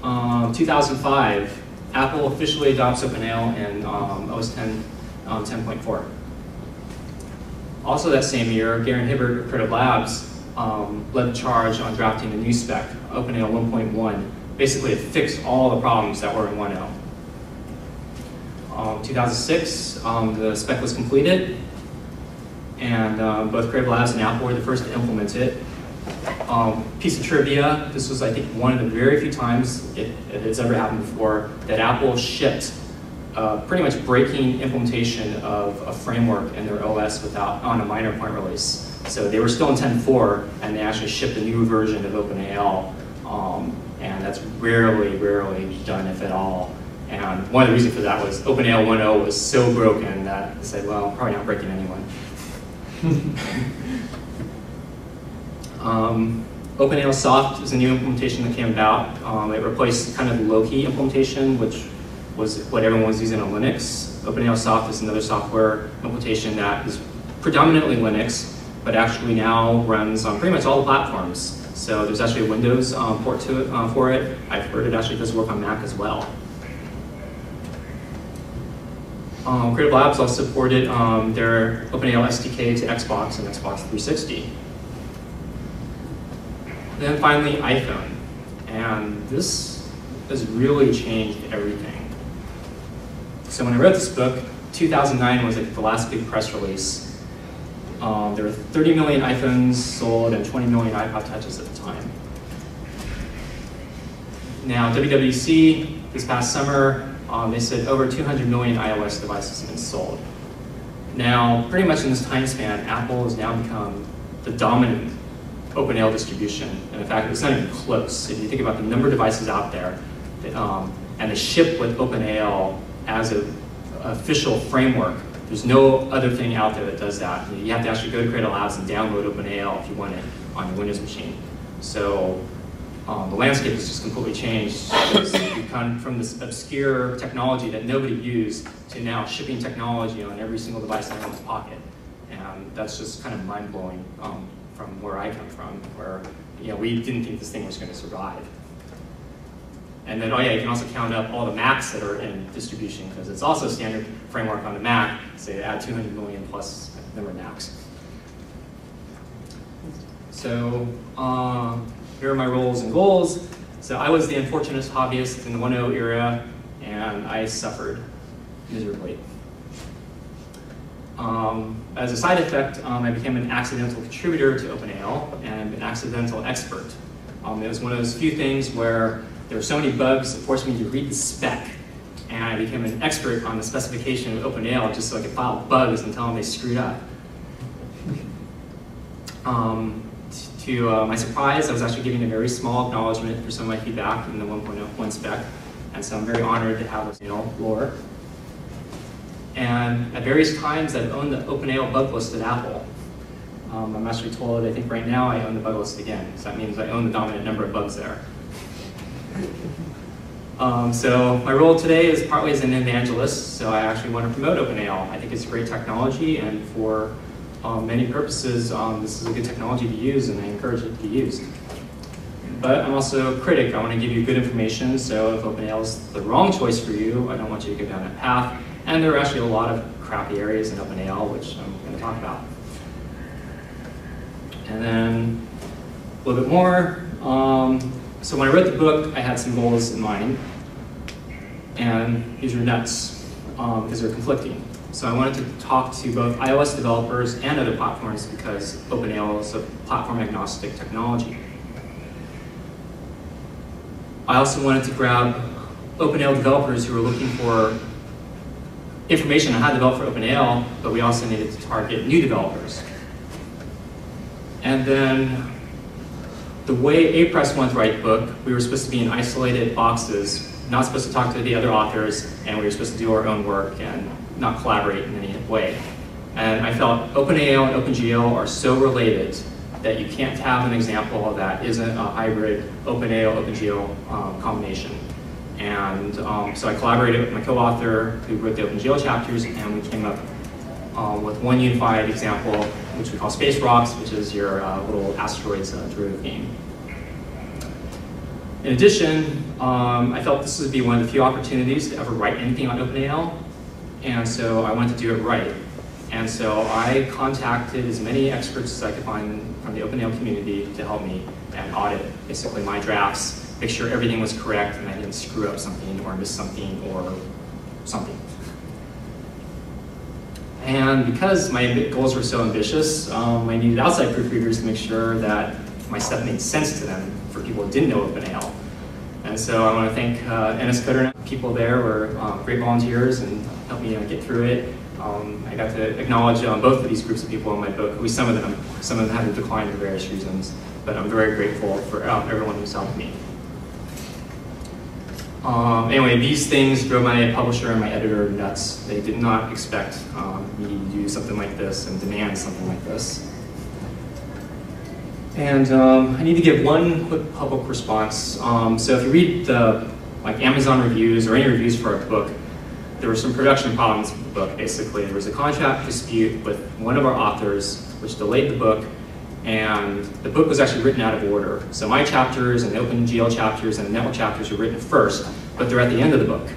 2005, Apple officially adopts OpenAL in OS X 10.4. Also that same year, Garen Hibbert of Creative Labs led the charge on drafting a new spec, OpenAL 1.1. Basically, it fixed all the problems that were in 1.0. 2006, the spec was completed, and both Creative Labs and Apple were the first to implement it. Piece of trivia, this was, I think, one of the very few times it has ever happened before that Apple shipped pretty much breaking implementation of a framework in their OS on a minor point release. So they were still in 10.4, and they actually shipped a new version of OpenAL, and that's rarely done, if at all. And one of the reasons for that was OpenAL 1.0 was so broken that they said, well, probably not breaking anyone. OpenAL Soft is a new implementation that came about. It replaced kind of the low-key implementation, which was what everyone was using on Linux. OpenAL Soft is another software implementation that is predominantly Linux, but actually now runs on pretty much all the platforms. So there's actually a Windows port to it, for it. I've heard it actually does work on Mac as well. Creative Labs also supported their OpenAL SDK to Xbox and Xbox 360. Then finally, iPhone. And this has really changed everything. So when I wrote this book, 2009 was like the last big press release. There were 30 million iPhones sold and 20 million iPod Touches at the time. Now, WWDC this past summer, they said over 200 million iOS devices have been sold. Now, pretty much in this time span, Apple has now become the dominant OpenAL distribution. And in fact, it's not even close. If you think about the number of devices out there, and they ship with OpenAL as an official framework, there's no other thing out there that does that. You have to actually go to Creative Labs and download OpenAL if you want it on your Windows machine. So the landscape has just completely changed. We've come from this obscure technology that nobody used to now shipping technology on every single device in everyone's pocket. And that's just kind of mind-blowing from where I come from, where we didn't think this thing was going to survive. And then, oh yeah, you can also count up all the Macs that are in distribution, because it's also a standard framework on the Mac, say add 200 million plus number of Macs. So here are my roles and goals. So I was the unfortunate hobbyist in the 1.0 era, and I suffered miserably. As a side effect, I became an accidental contributor to OpenAL and an accidental expert. It was one of those few things where there were so many bugs that forced me to read the spec, and I became an expert on the specification of OpenAL just so I could file bugs and tell them they screwed up. To my surprise, I was actually giving a very small acknowledgement for some of my feedback in the 1.01 spec, and so I'm very honored to have this lore. And at various times, I've owned the OpenAL bug list at Apple. I'm actually told, I think right now, I own the bug list again, so that means I own the dominant number of bugs there. So my role today is partly as an evangelist, so I actually want to promote OpenAL. I think it's a great technology, and for many purposes, this is a good technology to use, and I encourage it to be used. But I'm also a critic. I want to give you good information, so if OpenAL is the wrong choice for you, I don't want you to go down that path. And there are actually a lot of crappy areas in OpenAL, which I'm going to talk about. And then a little bit more. So when I wrote the book, I had some goals in mind, and these are nuts because they're conflicting. So I wanted to talk to both iOS developers and other platforms because OpenAL is a platform agnostic technology. I also wanted to grab OpenAL developers who are looking for information on how to develop for OpenAL, but we also needed to target new developers. And then the way Apress wanted to write the book, we were supposed to be in isolated boxes, not supposed to talk to the other authors, and we were supposed to do our own work and not collaborate in any way. And I felt OpenAL and OpenGL are so related that you can't have an example that isn't a hybrid OpenAL, OpenGL combination. And so I collaborated with my co-author who wrote the OpenGL chapters, and we came up with one unified example, which we call Space Rocks, which is your little asteroids derivative game. In addition, I felt this would be one of the few opportunities to ever write anything on OpenAL, and so I wanted to do it right. And so I contacted as many experts as I could find from the OpenAL community to help me and audit basically my drafts, make sure everything was correct and I didn't screw up something or miss something or something. And because my goals were so ambitious, I needed outside proofreaders to make sure that my stuff made sense to them for people who didn't know OpenAL. And so I want to thank NSCoder. People there were great volunteers and helped me get through it. I got to acknowledge both of these groups of people in my book. At least some of them had to decline for various reasons, but I'm very grateful for everyone who's helped me. Anyway, these things drove my publisher and my editor nuts. They did not expect me to do something like this and demand something like this. And I need to give one quick public response. So if you read the Amazon reviews or any reviews for our book, there were some production problems with the book, basically. There was a contract dispute with one of our authors, which delayed the book, and the book was actually written out of order. So my chapters and the OpenGL chapters and the network chapters were written first, but they're at the end of the book.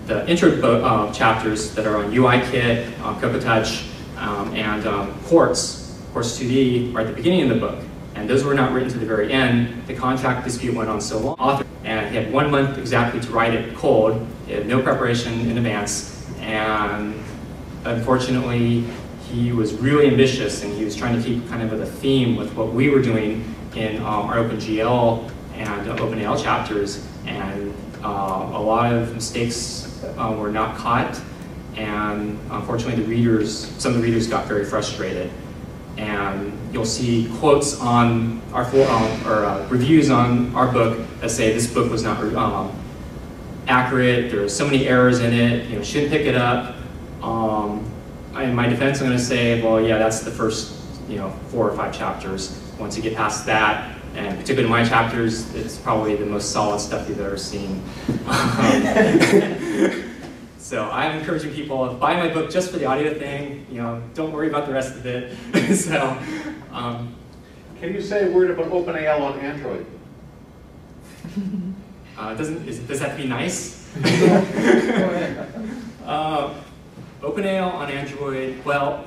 The intro chapters that are on UIKit, CocoaTouch, and Quartz 2D are at the beginning of the book. And those were not written to the very end. The contract dispute went on so long. And he had 1 month exactly to write it cold. He had no preparation in advance. And unfortunately, he was really ambitious and he was trying to keep kind of with a theme with what we were doing in our OpenGL and OpenAL chapters. And a lot of mistakes were not caught. And unfortunately, some of the readers got very frustrated. And you'll see quotes on our reviews on our book that say this book was not accurate. There are so many errors in it. Shouldn't pick it up. In my defense, I'm going to say, well, yeah, that's the first 4 or 5 chapters. Once you get past that, and particularly my chapters, it's probably the most solid stuff you've ever seen. So I'm encouraging people to buy my book just for the audio thing. Don't worry about the rest of it. So, can you say a word about OpenAL on Android? Does that have to be nice? OpenAL on Android. Well,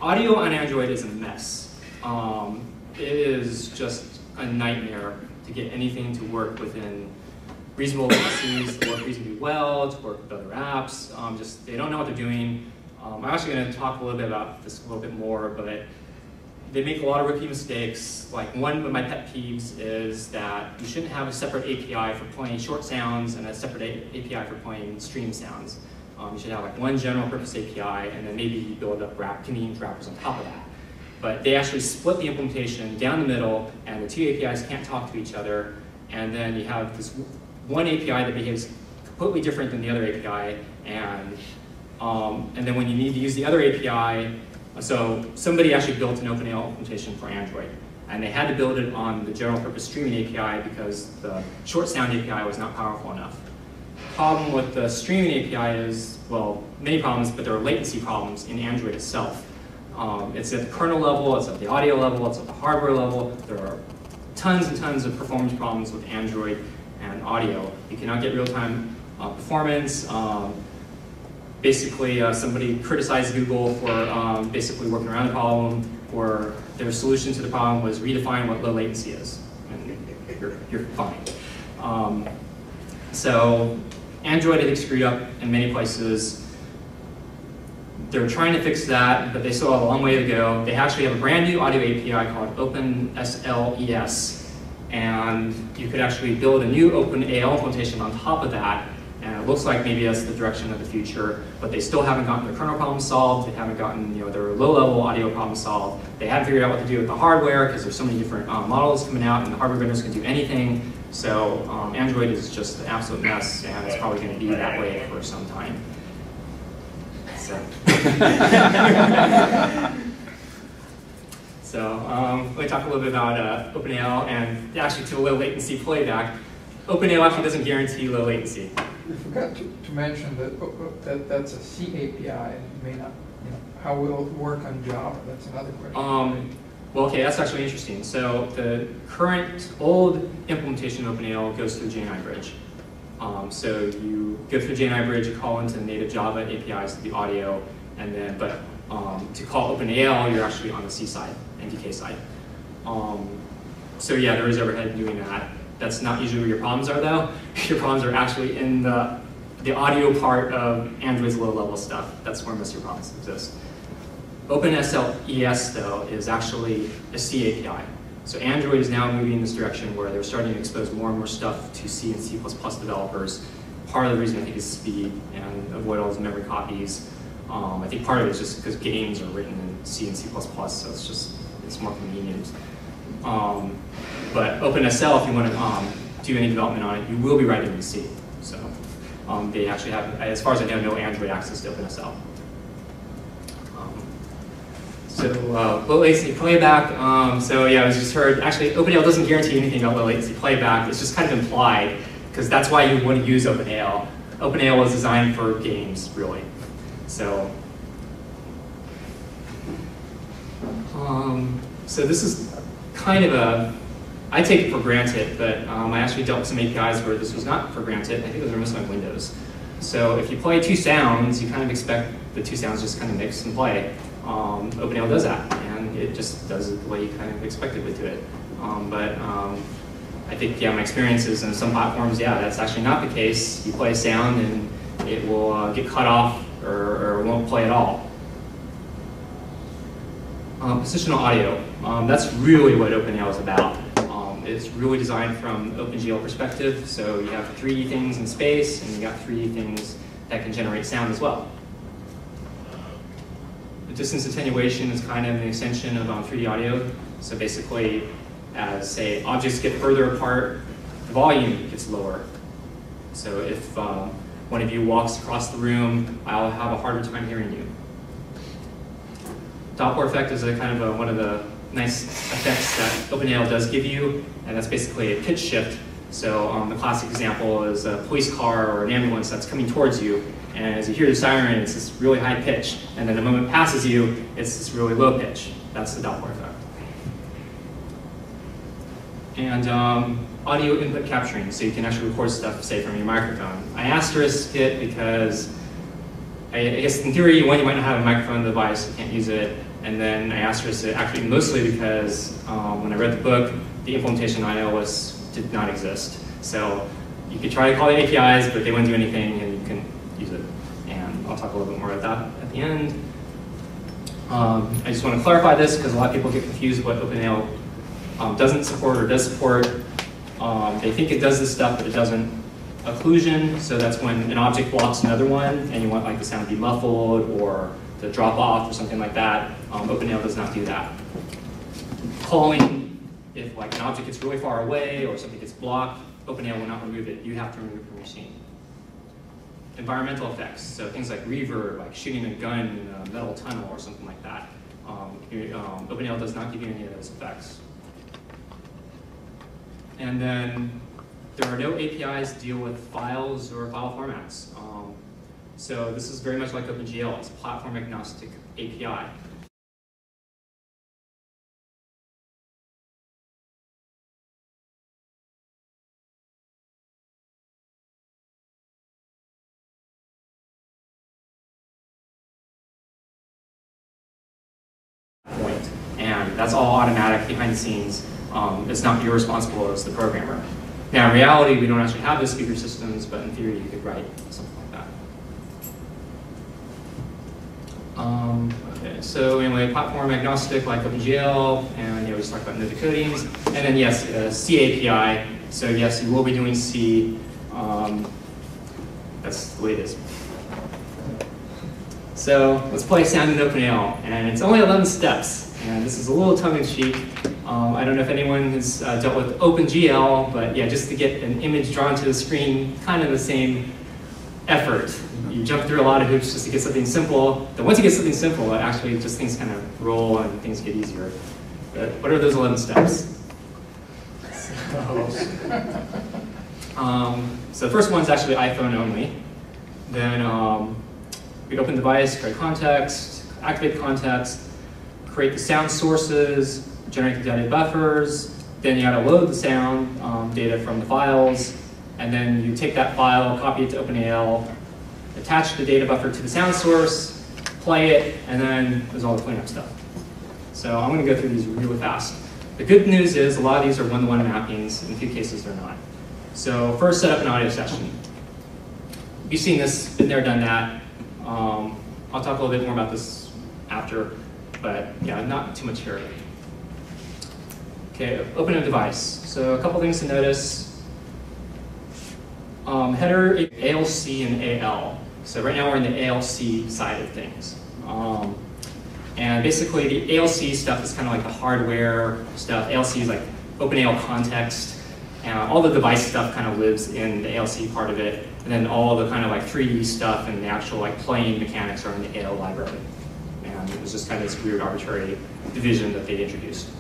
audio on Android is a mess. It is just a nightmare to get anything to work within reasonable latencies, to work reasonably well, to work with other apps. They don't know what they're doing. I'm actually going to talk a little bit about this a little bit more, but they make a lot of rookie mistakes. Like one of my pet peeves is that you shouldn't have a separate API for playing short sounds and a separate API for playing stream sounds. You should have one general purpose API, and then maybe you build up convenience wrappers on top of that. But they actually split the implementation down the middle, and the 2 APIs can't talk to each other, and then you have this one API that behaves completely different than the other API, and then when you need to use the other API, so somebody actually built an OpenAL implementation for Android, and they had to build it on the general purpose streaming API because the short sound API was not powerful enough. The problem with the streaming API is, well, many problems, but there are latency problems in Android itself. It's at the kernel level, it's at the audio level, it's at the hardware level. There are tons and tons of performance problems with Android and audio. You cannot get real-time performance. Basically, somebody criticized Google for basically working around the problem, or their solution to the problem was redefine what low latency is, and you're fine. So Android, I think, screwed up in many places. They're trying to fix that, but they still have a long way to go. They actually have a brand new audio API called OpenSLES, and you could actually build a new OpenAL implementation on top of that, And it looks like maybe that's the direction of the future, but they still haven't gotten their kernel problem solved. They haven't gotten their low-level audio problem solved. They haven't figured out what to do with the hardware because there's so many different models coming out, and the hardware vendors can do anything. So Android is just an absolute mess, and it's probably going to be that way for some time. So, let me talk a little bit about OpenAL and actually to low latency playback. OpenAL actually doesn't guarantee low latency. You forgot to mention that that's a C API, and it may not, how will it work on Java? That's another question. Well, okay, that's actually interesting. So the current old implementation of OpenAL goes through JNI Bridge. So you go through JNI Bridge, you call into the native Java APIs to the audio, and then, but to call OpenAL, you're actually on the C side, NDK side. So yeah, there is overhead doing that. That's not usually where your problems are, though. Your problems are actually in the audio part of Android's low-level stuff. That's where most of your problems exist. OpenSLES, though, is actually a C API. So Android is now moving in this direction where they're starting to expose more and more stuff to C and C++ developers. Part of the reason I think is speed and avoid all those memory copies. I think part of it is just because games are written in C and C++, so it's more convenient. But OpenSL, if you want to do any development on it, you will be writing in C. So they actually have, as far as I know, no Android access to OpenSL. Low latency playback. So yeah, I just heard, actually OpenAL doesn't guarantee anything about low latency playback. It's just kind of implied, because that's why you want to use OpenAL. OpenAL was designed for games, really. So, so this is kind of I take it for granted, but I actually dealt with some APIs where this was not for granted. I think those are mostly on Windows. So if you play two sounds, you kind of expect the two sounds just kind of mix and play. OpenAL does that, and it just does it the way you kind of expected it to it. I think, yeah, my experience is in some platforms, yeah, that's actually not the case. You play a sound and it will get cut off or won't play at all. Positional audio, that's really what OpenAL is about. It's really designed from OpenGL perspective, so you have 3 things in space, and you got 3 things that can generate sound as well. The distance attenuation is kind of an extension of 3D audio. So basically, as say objects get further apart, the volume gets lower. So if one of you walks across the room, I'll have a harder time hearing you. Doppler effect is a kind of one of the nice effects that OpenAL does give you, and that's basically a pitch shift. So the classic example is a police car or an ambulance that's coming towards you, and as you hear the siren, it's this really high pitch, and then the moment it passes you, it's this really low pitch. That's the Doppler effect. And audio input capturing, so you can actually record stuff, say, from your microphone. I asterisk it because I guess in theory, one, you might not have a microphone device, you can't use it. And then I asterisk it actually mostly because when I read the book, the implementation on iOS did not exist. So you could try to call it APIs, but they wouldn't do anything, and you can use it. And I'll talk a little bit more about that at the end. I just want to clarify this because a lot of people get confused what OpenAL doesn't support or does support. They think it does this stuff, but it doesn't. Occlusion, so that's when an object blocks another one, and you want like the sound to be muffled or to drop off or something like that. OpenAL does not do that. Calling, if like an object gets really far away or something gets blocked, OpenAL will not remove it. You have to remove it from your scene. Environmental effects, so things like reverb, like shooting a gun in a metal tunnel or something like that. OpenAL does not give you any of those effects. And then there are no APIs to deal with files or file formats. So this is very much like OpenGL. It's a platform agnostic API. And that's all automatic behind the scenes. It's not you're responsible as the programmer. Now in reality, we don't actually have those speaker systems, but in theory, you could write something like that. Okay, so anyway, platform agnostic like OpenGL, and we just talked about no decodings. And then yes, C API. So yes, you will be doing C. that's the way it is. So let's play sound in OpenAL, and it's only 11 steps, and this is a little tongue-in-cheek. I don't know if anyone has dealt with OpenGL, but yeah, just to get an image drawn to the screen, kind of the same effort. You jump through a lot of hoops just to get something simple. Then once you get something simple, actually just things kind of roll and things get easier. But what are those 11 steps? So the first one's actually iPhone only. Then we open the device, create context, activate context, create the sound sources, generate the data buffers. Then you gotta load the sound data from the files, and then you take that file, copy it to OpenAL, attach the data buffer to the sound source, play it, and then there's all the cleanup stuff. So I'm gonna go through these really fast. The good news is a lot of these are one-to-one mappings. In a few cases, they're not. So first, set up an audio session. You've seen this, been there, done that. I'll talk a little bit more about this after, but yeah, not too much here. Okay, open a device. So a couple things to notice. Header, ALC, and AL. So right now we're in the ALC side of things. And basically the ALC stuff is kind of like the hardware stuff. ALC is like OpenAL context. All the device stuff kind of lives in the ALC part of it. And then all the kind of like 3D stuff and the actual like playing mechanics are in the AL library. And it was just kind of this weird arbitrary division that they introduced.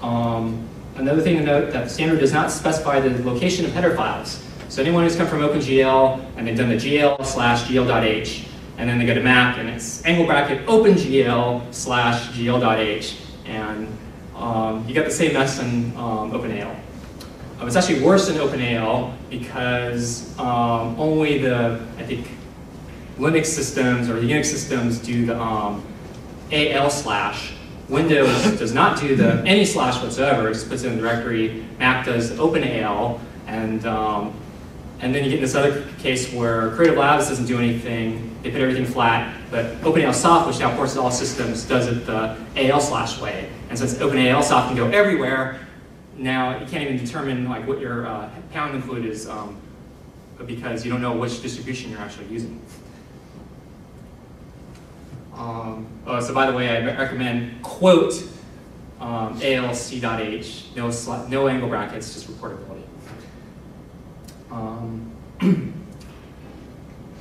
Another thing to note, that the standard does not specify the location of header files. So anyone who's come from OpenGL and they've done the gl/gl.h, and then they go to map and it's angle bracket OpenGL/gl.h, and you get the same mess in OpenAL. It's actually worse in OpenAL because only the, I think, Linux systems or the Unix systems do the AL/. Windows does not do the any slash whatsoever. It just puts it in the directory. Mac does OpenAL, and then you get this other case where Creative Labs doesn't do anything. They put everything flat, but OpenAL soft, which now ports to all systems, does it the AL/ way. And since OpenAL soft can go everywhere, now you can't even determine like what your pound include is because you don't know which distribution you're actually using. So by the way, I recommend quote ALC.h, no angle brackets, just reportability.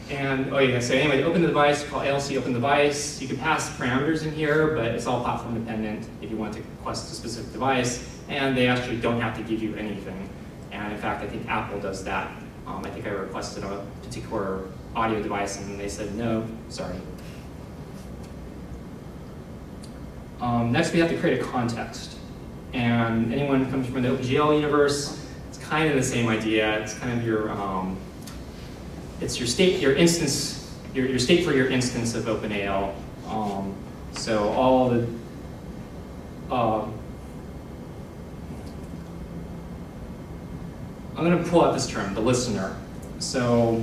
And oh yeah, so anyway, open the device, call ALC open device. You can pass parameters in here, but it's all platform dependent if you want to request a specific device, and they actually don't have to give you anything. And in fact, I think Apple does that. I think I requested a particular audio device and they said no, sorry. Next, we have to create a context. And anyone who comes from the OpenGL universe, it's kind of the same idea. It's kind of your, it's your state, your instance, your state for your instance of OpenAL. So all the, I'm going to pull out this term, the listener. So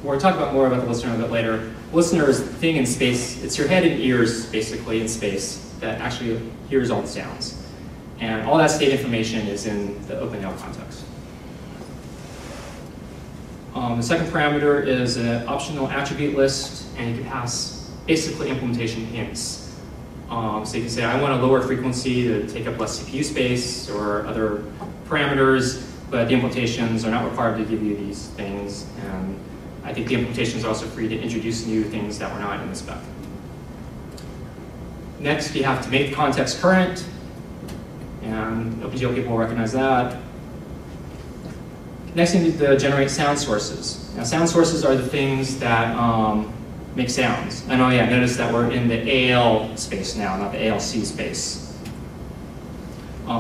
we'll talk about more about the listener a bit later. Listener is the thing in space. It's your head and ears, basically, in space that actually hears all the sounds. And all that state information is in the OpenAL context. The second parameter is an optional attribute list, and you can pass basically implementation hints. So you can say, I want a lower frequency to take up less CPU space or other parameters, but the implementations are not required to give you these things. And I think the implementations are also free to introduce new things that were not in the spec. Next, you have to make the context current, and OpenGL people will recognize that. Next, you need to generate sound sources. Now, sound sources are the things that make sounds. And oh yeah, notice that we're in the AL space now, not the ALC space.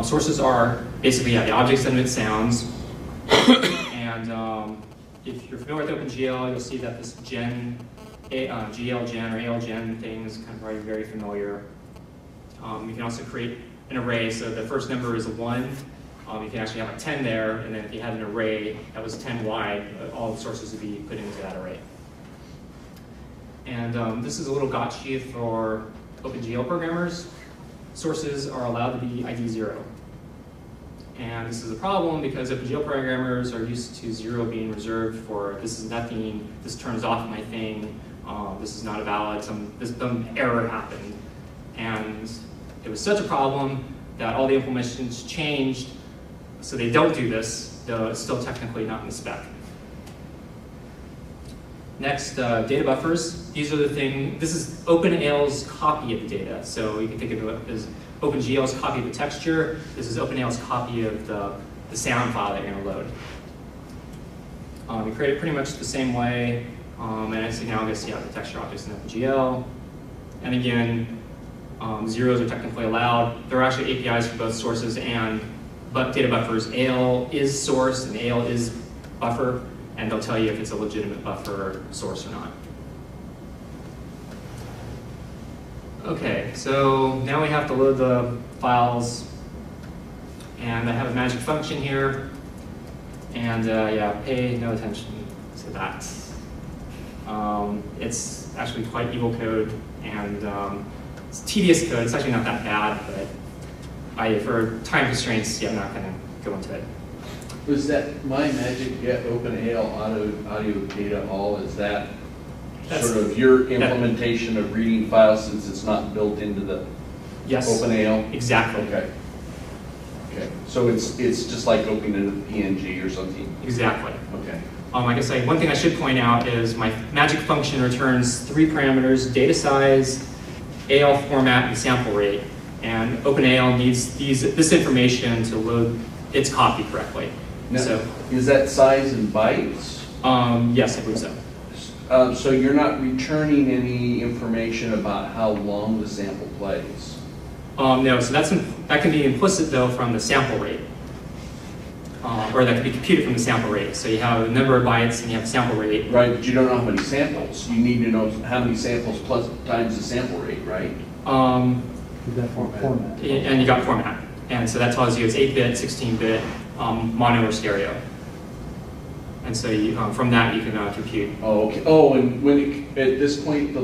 Sources are basically the objects that emit sounds. And if you're familiar with OpenGL, you'll see that this GLGen or ALGen thing is kind of very, very familiar. You can also create an array. So the first number is a 1. You can actually have a 10 there, and then if you had an array that was 10 wide, all the sources would be put into that array. And this is a little gotcha for OpenGL programmers. Sources are allowed to be ID 0. And this is a problem because OpenGL programmers are used to 0 being reserved for this is nothing, this turns off my thing, this is not a valid, some error happened. And it was such a problem that all the implementations changed so they don't do this, though it's still technically not in the spec. Next, data buffers. These are the thing. This is OpenAL's copy of the data. So you can think of it as OpenGL's copy of the texture. This is OpenAL's copy of the sound file that you're going to load. We create it pretty much the same way, and it's analogous. You have the texture objects in OpenGL. And again, zeros are technically allowed. There are actually APIs for both sources and data buffers. AL is source and AL is buffer, and they'll tell you if it's a legitimate buffer source or not. Okay, so now we have to load the files, and I have a magic function here, and yeah, pay no attention to that. It's actually quite evil code, and it's tedious code. It's actually not that bad, but for time constraints, yeah, I'm not going to go into it. Was that my magic get OpenAL audio data all? Is that sort of your implementation of reading files since it's not built into the OpenAL? Exactly. Okay. Okay. So it's just like opening a PNG or something. Exactly. Okay. I guess one thing I should point out is my magic function returns 3 parameters: data size, AL format, and sample rate. And OpenAL needs this information to load its copy correctly. Now, so, is that size in bytes? Yes, I believe so. So you're not returning any information about how long the sample plays? No, so that can be implicit though from the sample rate. Or that can be computed from the sample rate. So you have a number of bytes and you have a sample rate. Right, but you don't know how many samples. You need to know how many samples plus times the sample rate, right? Format. And you got format. And so that tells you it's 8-bit, 16-bit, mono or stereo. And so you, from that you can compute. Oh, okay. Oh, and at this point,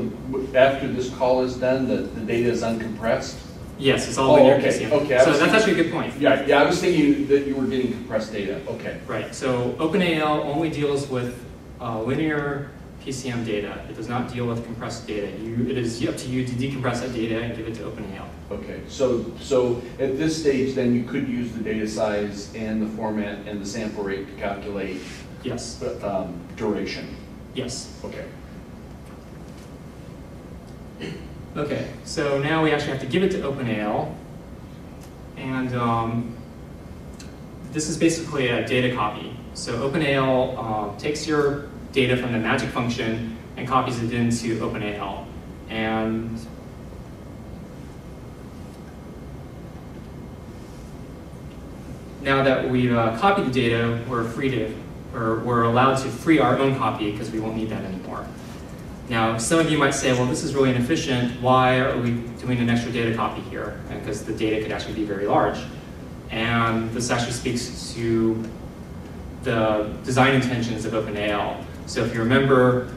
after this call is done, the data is uncompressed? Yes, it's all linear okay. PCM. Okay. So that's actually a good point. Yeah, I was thinking that you were getting compressed data. Okay. Right. So OpenAL only deals with linear PCM data. It does not deal with compressed data. It is up to you to decompress that data and give it to OpenAL. Okay. So at this stage, then you could use the data size and the format and the sample rate to calculate. Yes. Duration. Yes. Okay. Okay, so now we actually have to give it to OpenAL, and this is basically a data copy. So OpenAL takes your data from the magic function and copies it into OpenAL. And now that we've copied the data, we're allowed to free our own copy because we won't need that anymore. Now, some of you might say, well, this is really inefficient. Why are we doing an extra data copy here? Because the data could actually be very large. And this actually speaks to the design intentions of OpenAL. So if you remember,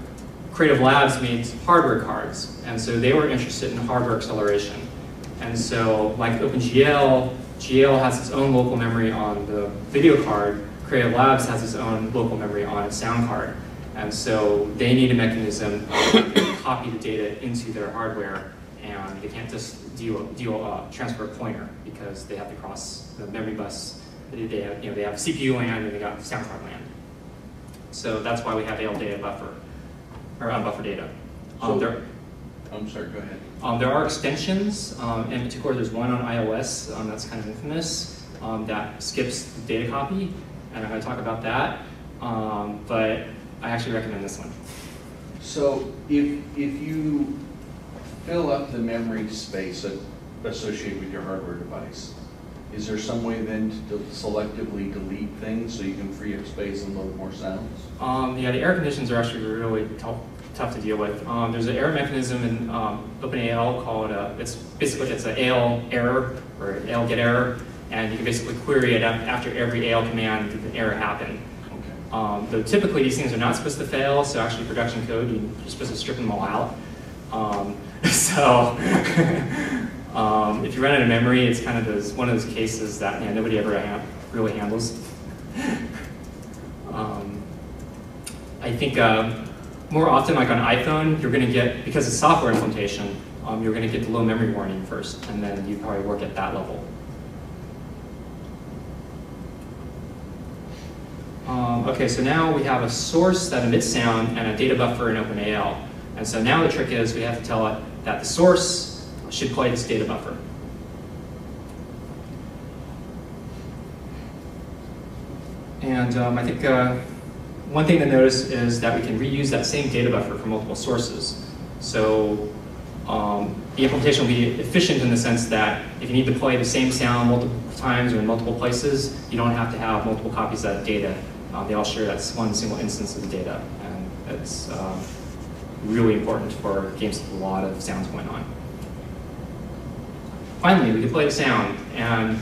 Creative Labs made hardware cards. And so they were interested in hardware acceleration. And so like OpenGL, GL has its own local memory on the video card. Creative Labs has its own local memory on its sound card. And so they need a mechanism to copy the data into their hardware, and they can't just transfer a pointer because they have to cross the memory bus. They have CPU land and they got sound card land. So that's why we have AL data buffer, or buffer data. I'm sorry, go ahead. There are extensions. In particular, there's one on iOS that's kind of infamous that skips the data copy, and I'm going to talk about that. But I actually recommend this one. So if you fill up the memory space associated with your hardware device, is there some way then to selectively delete things so you can free up space and load more sounds? Yeah, the error conditions are actually really tough to deal with. There's an error mechanism in OpenAL called, it's an AL error, or AL get error, and you can basically query it after every AL command did the error happen. Though typically these things are not supposed to fail, so actually production code, you're supposed to strip them all out. If you run out of memory, it's kind of one of those cases that nobody ever really handles. I think more often, like on iPhone, you're going to get, because it's software implementation, you're going to get the low memory warning first, and then you probably work at that level. Okay, so now we have a source that emits sound and a data buffer in OpenAL. And so now the trick is we have to tell it that the source should play this data buffer. And I think one thing to notice is that we can reuse that same data buffer for multiple sources. So the implementation will be efficient in the sense that if you need to play the same sound multiple times or in multiple places, you don't have to have multiple copies of that data. They all share that one single instance of the data. And that's really important for games with a lot of sounds going on. Finally, we can play the sound. And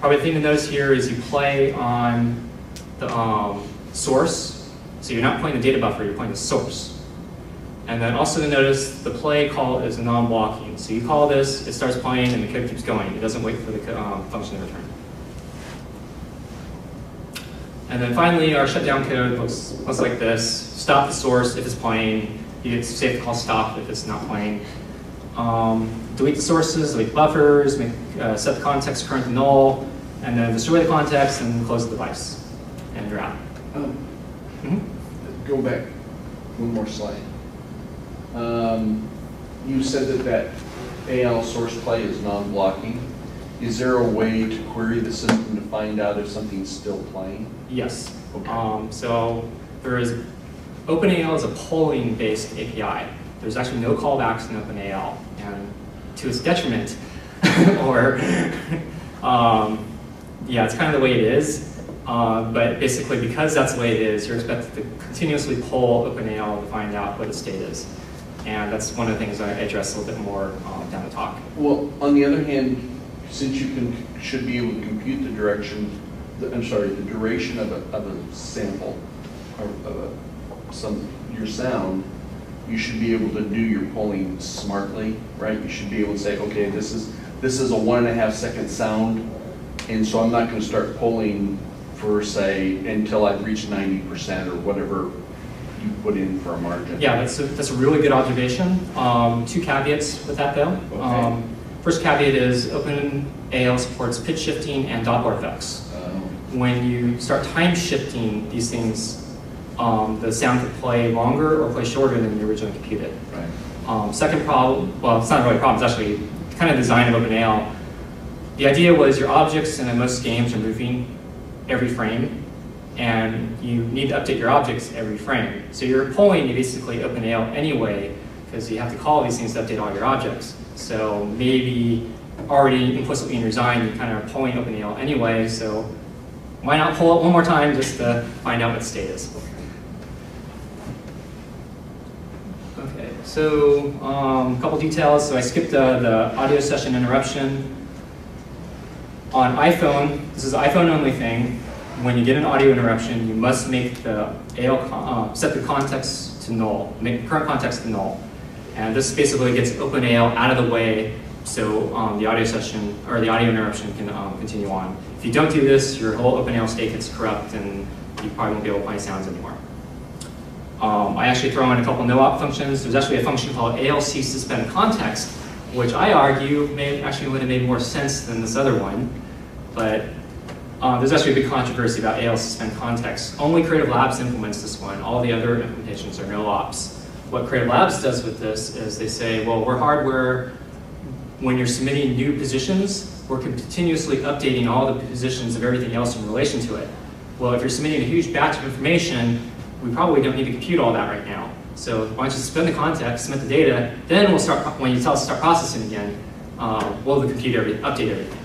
probably the thing to notice here is you play on the source. So you're not playing the data buffer, you're playing the source. And then also to notice the play call is non-blocking. So you call this, it starts playing, and the code keeps going. It doesn't wait for the function to return. And then finally, our shutdown code looks like this. Stop the source if it's playing. It's safe to call stop if it's not playing. Delete the sources, delete buffers, set the context current to null, and then destroy the context and close the device. And you're out. Go back one more slide. You said that AL source play is non-blocking. Is there a way to query the system to find out if something's still playing? Yes. Okay. So there is, OpenAL is a polling-based API. There's actually no callbacks in OpenAL, and to its detriment, or yeah, it's kind of the way it is. But basically, because that's the way it is, you're expected to continuously poll OpenAL to find out what the state is. And that's one of the things I address a little bit more down the talk. Well, on the other hand, since you should be able to compute the duration of a sample, or your sound, you should be able to do your polling smartly, right? You should be able to say, okay, this is a 1.5 second sound, and so I'm not going to start polling for, say, until I've reached 90% or whatever you put in for a margin. Yeah, that's a really good observation. Two caveats with that, though. Okay. First caveat is OpenAL supports pitch shifting and dot effects. When you start time shifting these things, the sound could play longer or play shorter than you originally computed. Right. Second problem, well, it's not really a problem, it's actually kind of design of OpenAL. The idea was your objects in most games are moving every frame, and you need to update your objects every frame. So you're polling basically OpenAL anyway, because you have to call these things to update all your objects. So maybe already implicitly in your design, you're kind of polling OpenAL anyway, so why not poll it one more time just to find out what the state is? Okay, so a couple details. So I skipped the audio session interruption. On iPhone, this is an iPhone only thing. When you get an audio interruption, you must make the AL set the context to null, make the current context to null. And this basically gets OpenAL out of the way so the audio session or the audio interruption can continue on. If you don't do this, your whole OpenAL state gets corrupt and you probably won't be able to play sounds anymore. I actually throw in a couple no-op functions. There's actually a function called ALC suspend context, which I argue actually would have made more sense than this other one. But there's actually a big controversy about AL suspend context. Only Creative Labs implements this one. All the other implementations are no-ops. What Creative Labs does with this is they say, well, we're hardware. When you're submitting new positions, we're continuously updating all the positions of everything else in relation to it. Well, if you're submitting a huge batch of information, we probably don't need to compute all that right now. So why don't you suspend the context, submit the data, then we'll start, when you tell us to start processing again, we'll update everything.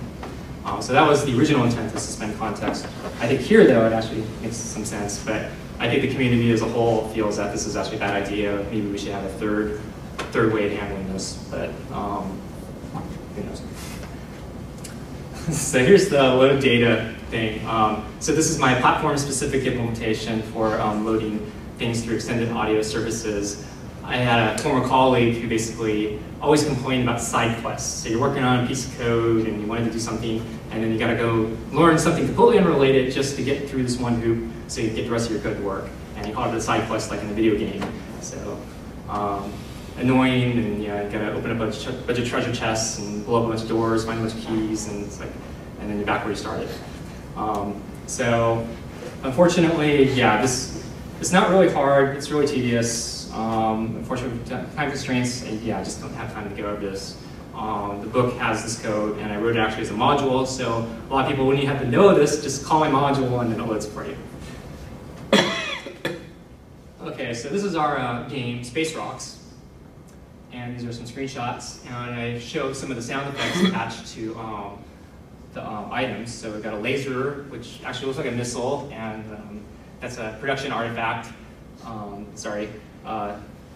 So that was the original intent to suspend context. I think here, though, it actually makes some sense, but I think the community as a whole feels that this is actually a bad idea. Maybe we should have a third way of handling this, but who knows. So here's the load data thing. So this is my platform-specific implementation for loading things through extended audio services. I had a former colleague who basically always complained about side quests. So you're working on a piece of code and you wanted to do something, and then you got to go learn something completely unrelated just to get through this one hoop so you get the rest of your code to work. And you call it a side quest like in a video game. So annoying, and you got to open a bunch of treasure chests and blow up a bunch of doors, find a bunch of keys, and it's like, and then you're back where you started. So unfortunately, yeah, it's not really hard. It's really tedious. Unfortunately, time constraints, and yeah, I just don't have time to go over this. The book has this code, and I wrote it actually as a module, so a lot of people wouldn't even have to know this, just call my module and then it loads for you. Okay, so this is our game, Space Rocks, and these are some screenshots, and I show some of the sound effects attached to the items. So we've got a laser, which actually looks like a missile, and that's a production artifact.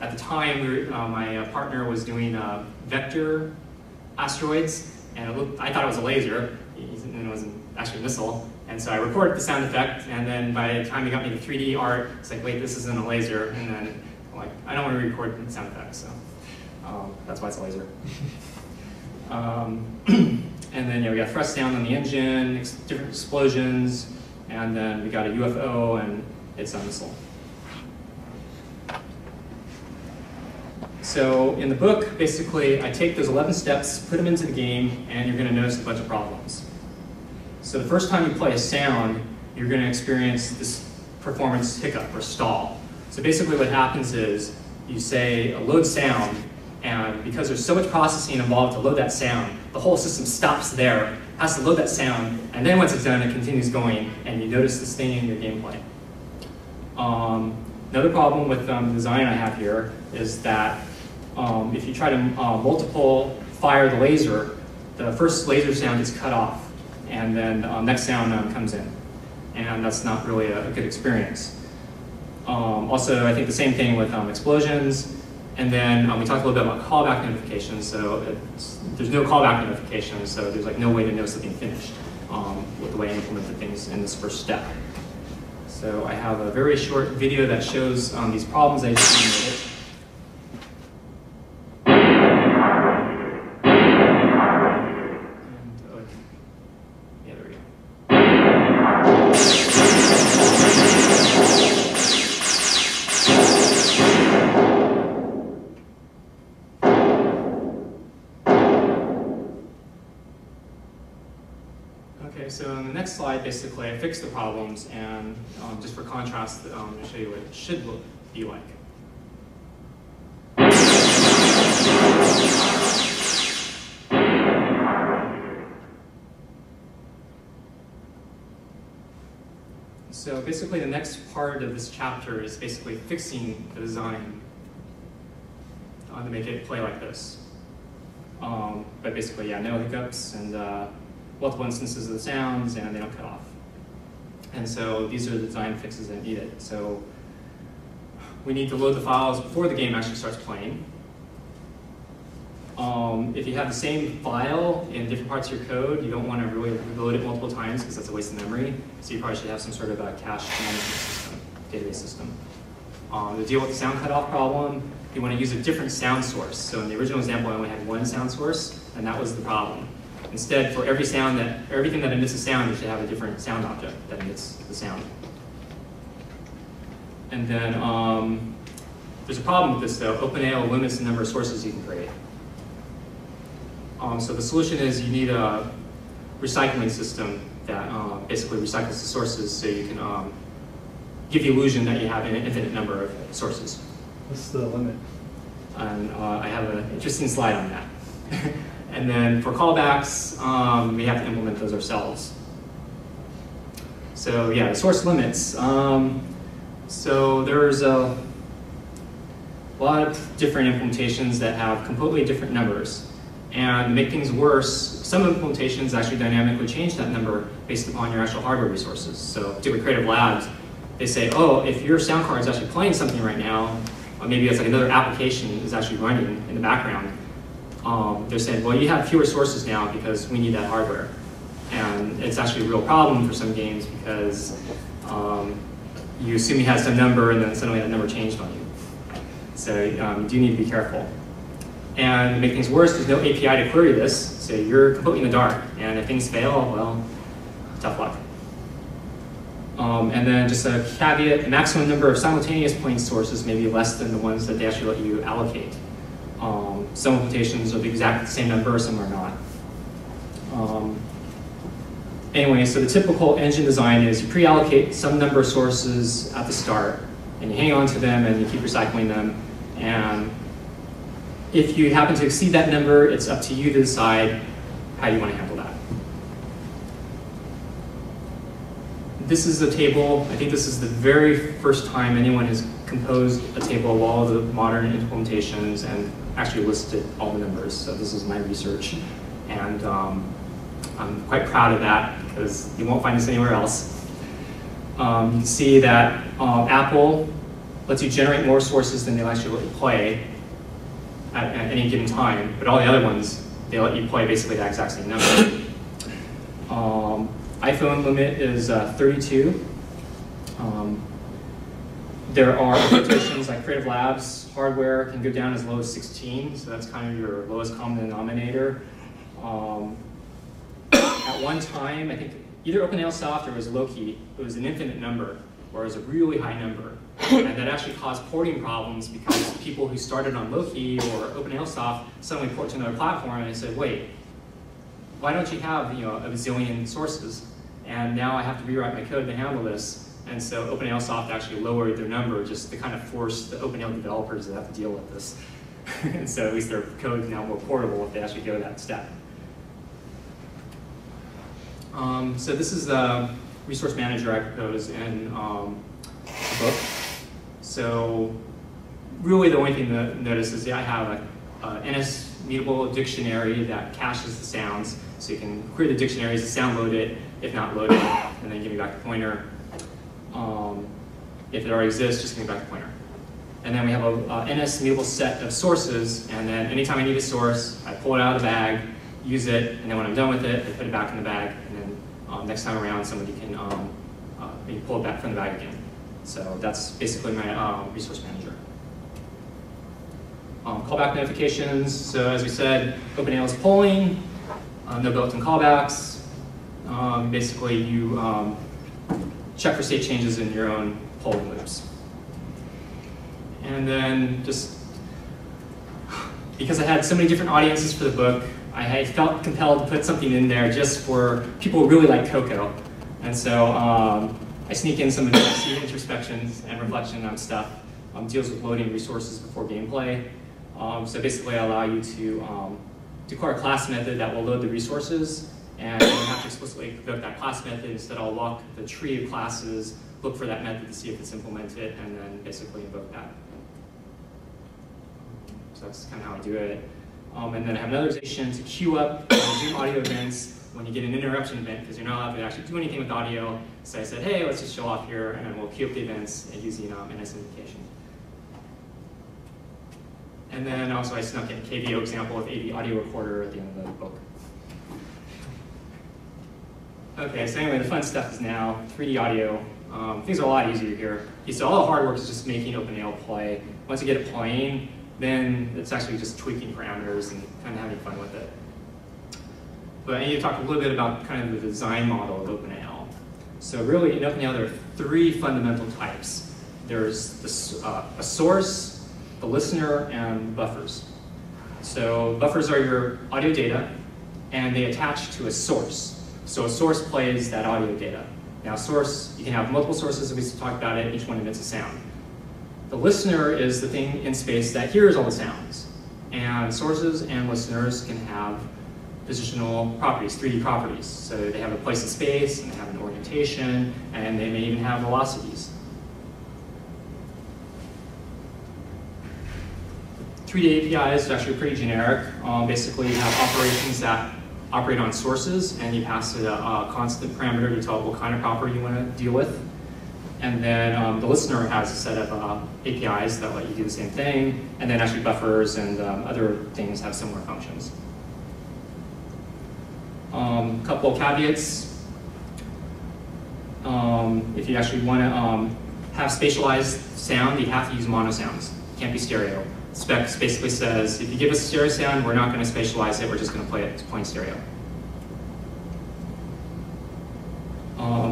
At the time, my partner was doing vector asteroids, and I thought it was a laser, and it was actually a missile. And so I recorded the sound effect, and then by the time he got me to 3D art, it's like, wait, this isn't a laser. And then I'm like, I don't want to record the sound effects, so that's why it's a laser. And then we got thrust sound on the engine, different explosions, and then we got a UFO, and it's a missile. So in the book, basically, I take those 11 steps, put them into the game, and you're going to notice a bunch of problems. So the first time you play a sound, you're going to experience this performance hiccup or stall. So basically what happens is you say a load sound, and because there's so much processing involved to load that sound, the whole system stops there, has to load that sound, and then once it's done, it continues going, and you notice this thing in your gameplay. Another problem with the design I have here is that if you try to multiple fire the laser, the first laser sound is cut off, and then the next sound comes in. And that's not really a good experience. Also, I think the same thing with explosions. And then we talked a little bit about callback notifications. So there's no callback notifications, so there's like no way to know something finished with the way I implemented things in this first step. So I have a very short video that shows these problems I just eliminated. Yeah, there we go. Okay, so on the next slide, basically, I fixed the problems, and just for contrast, I'll show you what it should be like. So basically, the next part of this chapter is basically fixing the design to make it play like this. But basically, yeah, no hiccups and multiple instances of the sounds, and they don't cut off. And so these are the design fixes that need it. So we need to load the files before the game actually starts playing. If you have the same file in different parts of your code, you don't want to really load it multiple times because that's a waste of memory. So you probably should have some sort of a cache management system, database system. To deal with the sound cutoff problem, you want to use a different sound source. So in the original example, I only had one sound source, and that was the problem. Instead, for everything that emits a sound, you should have a different sound object that emits the sound. And then there's a problem with this, though. OpenAL limits the number of sources you can create. So the solution is you need a recycling system that basically recycles the sources so you can give the illusion that you have an infinite number of sources. What's the limit? And I have an interesting slide on that. And then for callbacks, we have to implement those ourselves. So yeah, the source limits. So there's a lot of different implementations that have completely different numbers. And to make things worse, some implementations actually dynamically change that number based upon your actual hardware resources. So particularly Creative Labs, they say, oh, if your sound card is actually playing something right now, or maybe it's like another application is actually running in the background, they're saying, well, you have fewer sources now because we need that hardware. And it's actually a real problem for some games because you assume you had some number and then suddenly that number changed on you. So you do need to be careful. And to make things worse, there's no API to query this, so you're completely in the dark. And if things fail, well, tough luck. And then just a caveat, the maximum number of simultaneous pointing sources may be less than the ones that they actually let you allocate. Some implementations are the exact same number, some are not. Anyway, so the typical engine design is you pre-allocate some number of sources at the start, and you hang on to them and you keep recycling them. And if you happen to exceed that number, it's up to you to decide how you want to handle that. This is a table. I think this is the very first time anyone has composed a table of all of the modern implementations and actually listed all the numbers. So this is my research. And I'm quite proud of that because you won't find this anywhere else. You can see that Apple lets you generate more sources than they'll actually let you play at any given time, but all the other ones, they let you play basically that exact same number. iPhone limit is 32. There are implementations like Creative Labs hardware can go down as low as 16, so that's kind of your lowest common denominator. At one time, I think either OpenAL soft or it was low-key, it was an infinite number, or it was a really high number. And that actually caused porting problems because people who started on low-key or OpenAL soft suddenly port to another platform and they said, wait, why don't you have a bazillion sources? And now I have to rewrite my code to handle this. And so OpenAL soft actually lowered their number just to kind of force the OpenAL developers to have to deal with this. And so at least their code is now more portable if they actually go that step. So this is the resource manager I propose in the book. So really the only thing to notice is that I have a NS mutable dictionary that caches the sounds. So you can query the dictionaries to sound load it, if not load it, and then give me back the pointer. If it already exists, just give me back the pointer. And then we have a NS mutable set of sources, and then anytime I need a source, I pull it out of the bag, use it, and then when I'm done with it, I put it back in the bag, and then next time around, somebody can maybe pull it back from the bag again. So that's basically my resource manager. Callback notifications. So as we said, OpenAL is polling, no built-in callbacks. Basically, you check for state changes in your own polling loops. And then just because I had so many different audiences for the book, I felt compelled to put something in there just for people who really like Cocoa. And so I sneak in some of the introspections and reflection on stuff. Deals with loading resources before gameplay. So basically I allow you to declare a class method that will load the resources, and you don't have to explicitly invoke that class method. Instead I'll walk the tree of classes, look for that method to see if it's implemented, and then basically invoke that. So that's kind of how I do it. And then I have another station to queue up Zoom audio events when you get an interruption event, because you're not allowed to actually do anything with audio. So I said, hey, let's just show off here, and we'll queue up the events using NS invocation. And then also I snuck in a KVO example with AV audio recorder at the end of the book. Okay, so anyway, the fun stuff is now 3D audio. Things are a lot easier here. So all the hard work is just making OpenAL play. Once you get it playing, then it's actually just tweaking parameters and kind of having fun with it. But I need to talk a little bit about kind of the design model of OpenAL. So really in OpenAL there are three fundamental types. There's a source, the listener, and buffers. So buffers are your audio data, and they attach to a source. So a source plays that audio data. Now source, you can have multiple sources, we talked about it, each one emits a sound. The listener is the thing in space that hears all the sounds. And sources and listeners can have positional properties, 3D properties. So they have a place in space, and they have an orientation, and they may even have velocities. 3D APIs are actually pretty generic. Basically, you have operations that operate on sources, and you pass it a constant parameter to tell it what kind of property you want to deal with. And then the listener has a set of APIs that let you do the same thing, and then actually buffers and other things have similar functions. Couple of caveats. If you actually want to have spatialized sound, you have to use mono sounds. can't be stereo. Spec basically says, if you give us a stereo sound, we're not going to spatialize it, we're just going to play it plain stereo.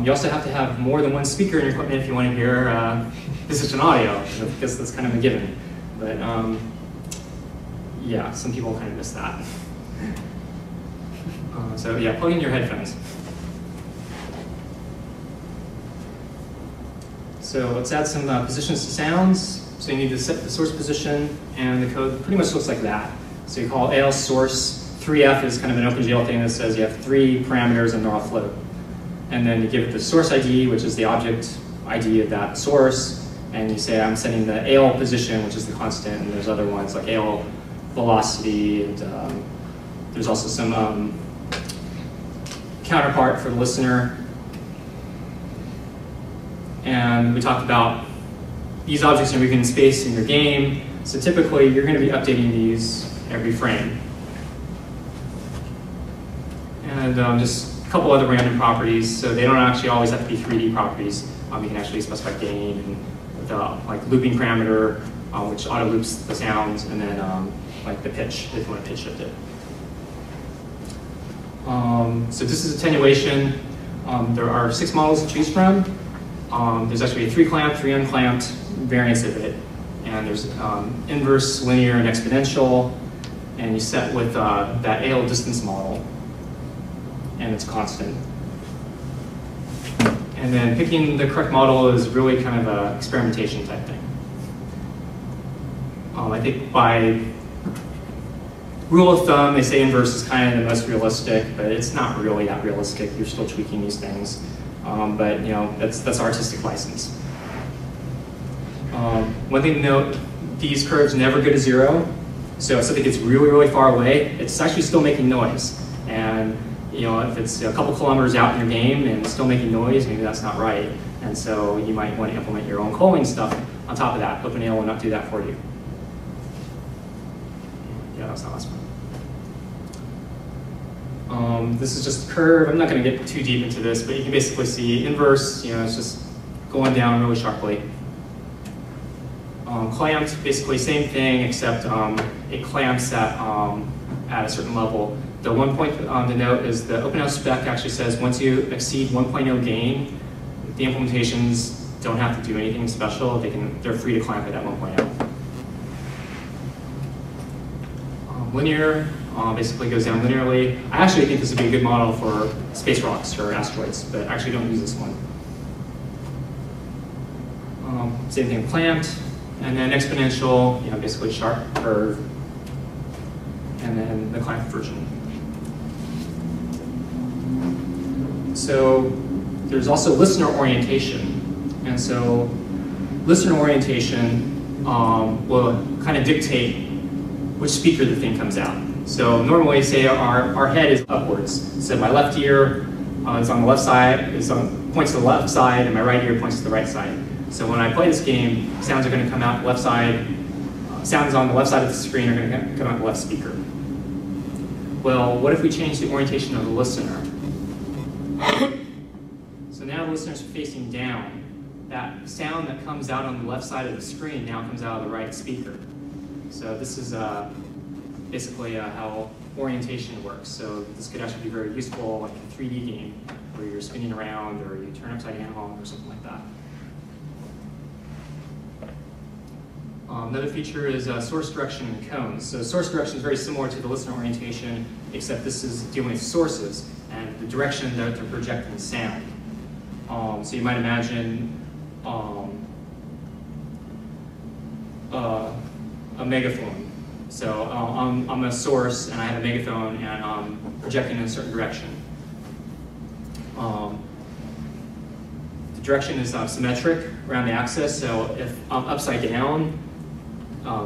You also have to have more than one speaker in your equipment if you want to hear position audio, because that's kind of a given. But yeah, some people kind of miss that. So yeah, plug in your headphones. So let's add some positions to sounds. So you need to set the source position, and the code pretty much looks like that. So you call AL source. 3F is kind of an OpenGL thing that says you have 3 parameters in neural float. And then you give it the source ID, which is the object ID of that source, and you say I'm setting the AL position, which is the constant, and there's other ones like AL velocity, and there's also some counterpart for the listener. And we talked about these objects are moving in space in your game, so typically you're going to be updating these every frame. And just a couple other random properties, so they don't actually always have to be 3D properties. You can actually specify gain and with like looping parameter, which auto loops the sounds, and then like the pitch if you want to pitch shift it. So this is attenuation. There are 6 models to choose from. There's actually a 3-clamp, 3 unclamped variants of it, and there's inverse, linear, and exponential, and you set with that AL distance model, and it's constant. And then picking the correct model is really kind of an experimentation type thing. I think by rule of thumb, they say inverse is kind of the most realistic, but it's not really that realistic. You're still tweaking these things. But you know, that's artistic license. One thing to note, these curves never go to 0. So if something gets really, really far away, it's actually still making noise. And you know, if it's a couple kilometers out in your game and it's still making noise, maybe that's not right. And so you might want to implement your own culling stuff on top of that. OpenAL will not do that for you. Yeah, that's not last one. This is just a curve. I'm not going to get too deep into this, but you can basically see inverse, you know, it's just going down really sharply. Clamped, basically same thing, except it clamps at a certain level. The one point to note is the OpenAL spec actually says once you exceed 1.0 gain, the implementations don't have to do anything special. They're free to clamp it at 1.0. Linear basically goes down linearly. I actually think this would be a good model for space rocks or asteroids, but I actually don't use this one. Same thing, clamped, and then exponential, you know, basically sharp curve, and then the clamped version. So there's also listener orientation, and so listener orientation will kind of dictate which speaker the thing comes out. So normally, say our head is upwards. So my left ear is on the left side, points to the left side, and my right ear points to the right side. So when I play this game, sounds are going to come out left side. Sounds on the left side of the screen are going to come out the left speaker. Well, what if we change the orientation of the listener? So now the listener's facing down. That sound that comes out on the left side of the screen now comes out of the right speaker. So this is basically how orientation works. So this could actually be very useful like in a 3D game where you're spinning around or you turn upside down or something like that. Another feature is source direction and cones. So source direction is very similar to the listener orientation, except this is dealing with sources and the direction that they're projecting sound. So you might imagine a megaphone. So I'm a source and I have a megaphone and I'm projecting in a certain direction. The direction is symmetric around the axis, so if I'm upside down,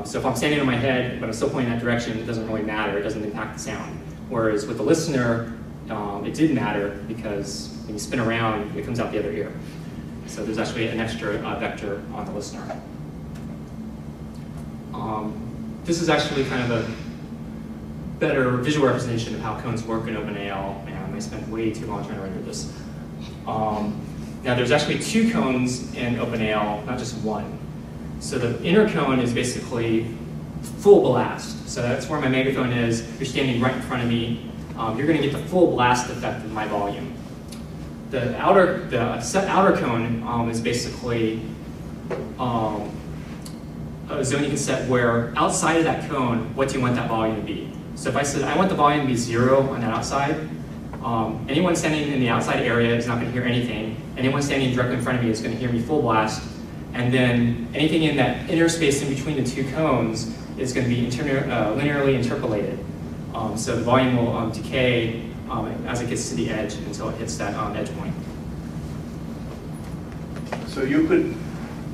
so if I'm standing on my head but I'm still pointing that direction, it doesn't really matter, it doesn't impact the sound. Whereas with the listener, it did matter because when you spin around, it comes out the other ear. So there's actually an extra vector on the listener. This is actually kind of a better visual representation of how cones work in OpenAL, and I spent way too long trying to render this. Now there's actually 2 cones in OpenAL, not just one. So the inner cone is basically full blast. So that's where my megaphone is. You're standing right in front of me. You're going to get the full blast effect of my volume. The outer cone is basically a zone you can set where outside of that cone, what do you want that volume to be? So if I said I want the volume to be 0 on that outside, anyone standing in the outside area is not going to hear anything. Anyone standing directly in front of me is going to hear me full blast. And then anything in that inner space in between the two cones is going to be linearly interpolated. So the volume will decay as it gets to the edge until it hits that edge point. So you could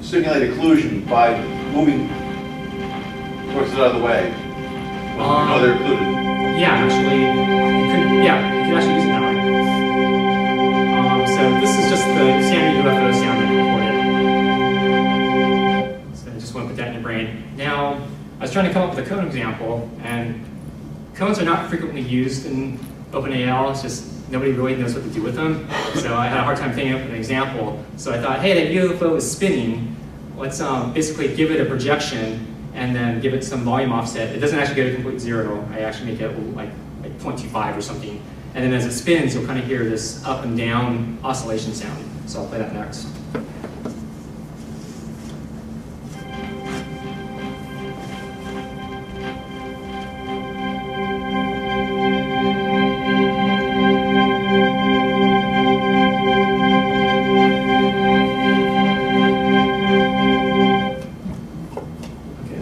simulate occlusion by moving sources out of the way. When you know they're occluded. Yeah, actually, you could actually use it that way. So this is just the standard UFO sound that I recorded. So I just want to put that in your brain. Now, I was trying to come up with a cone example, and cones are not frequently used in OpenAL. It's just nobody really knows what to do with them. So I had a hard time thinking up an example. So I thought, hey, that UFO is spinning. Let's basically give it a projection and then give it some volume offset. It doesn't actually go to complete 0. I actually make it like 0.25 or something. And then as it spins, you'll kind of hear this up and down oscillation sound. So I'll play that next.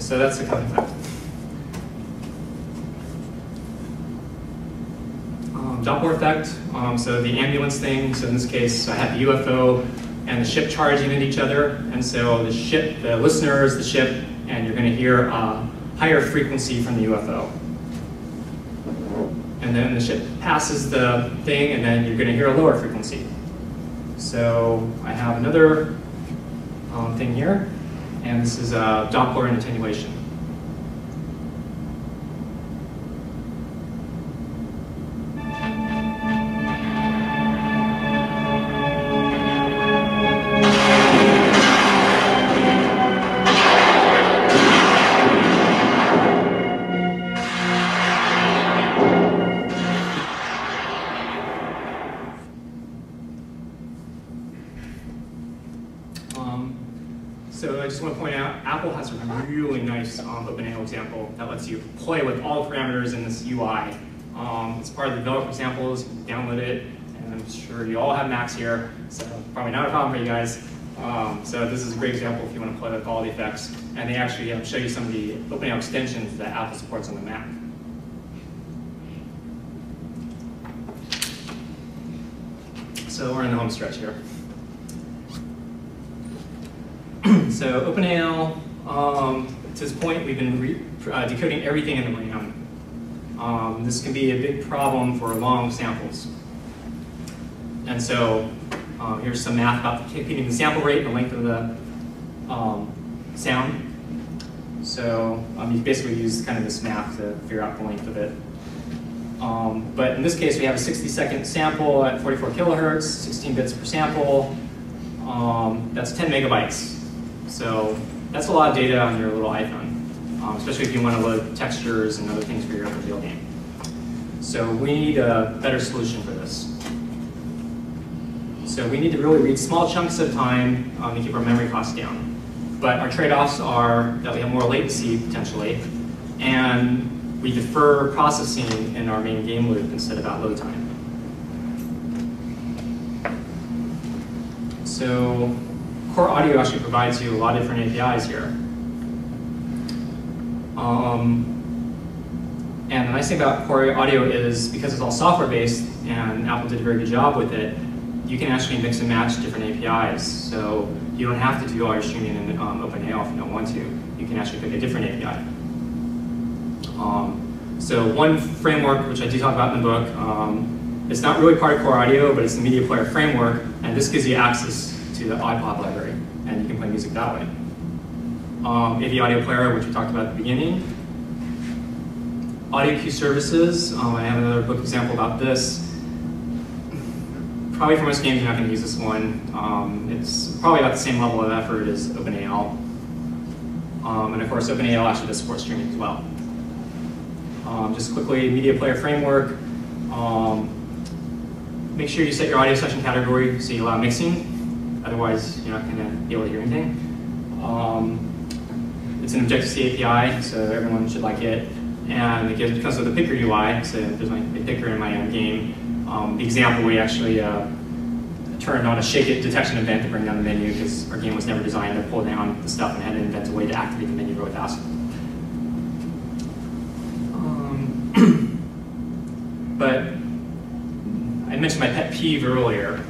So that's the cone effect. Doppler effect, so the ambulance thing. So in this case, I have the UFO and the ship charging at each other. And so the listener is the ship, and you're going to hear a higher frequency from the UFO. And then the ship passes the thing, and then you're going to hear a lower frequency. So I have another thing here. And this is Doppler and attenuation. So I just want to point out, Apple has a really nice OpenAL example that lets you play with all the parameters in this UI. It's part of the developer samples. You can download it, and I'm sure you all have Macs here, so probably not a problem for you guys. So this is a great example if you want to play with all the effects. And they actually show you some of the OpenAL extensions that Apple supports on the Mac. So we're in the home stretch here. So OpenAL, to this point, we've been decoding everything in the RAM. This can be a big problem for long samples. And so here's some math about keeping the sample rate and the length of the sound. So you basically use kind of this math to figure out the length of it. But in this case, we have a 60-second sample at 44 kilohertz, 16 bits per sample. That's 10 megabytes. So that's a lot of data on your little iPhone, especially if you want to load textures and other things for your video game. So we need a better solution for this. So we need to really read small chunks at a time to keep our memory costs down. But our trade-offs are that we have more latency potentially, and we defer processing in our main game loop instead of at load time. So Core Audio actually provides you a lot of different APIs here. And the nice thing about Core Audio is because it's all software-based, and Apple did a very good job with it, you can actually mix and match different APIs. So you don't have to do all your streaming in OpenAL if you don't want to. You can actually pick a different API. So one framework, which I do talk about in the book, it's not really part of Core Audio, but it's the media player framework, and this gives you access to the iPod library, and you can play music that way. AV Audio Player, which we talked about at the beginning. Audio queue services, I have another book example about this. Probably for most games, you're not going to use this one. It's probably about the same level of effort as OpenAL. And of course, OpenAL actually does support streaming as well. Just quickly, media player framework. Make sure you set your audio session category so you allow mixing. Otherwise, you're not going to be able to hear anything. It's an ObjectiveC API, so everyone should like it. And it comes with a picker UI, so there's my picker in my game. The example, we actually turned on a shake it detection event to bring down the menu because our game was never designed to pull down the stuff and had to invent a way to activate the menu really fast. But I mentioned my pet peeve earlier.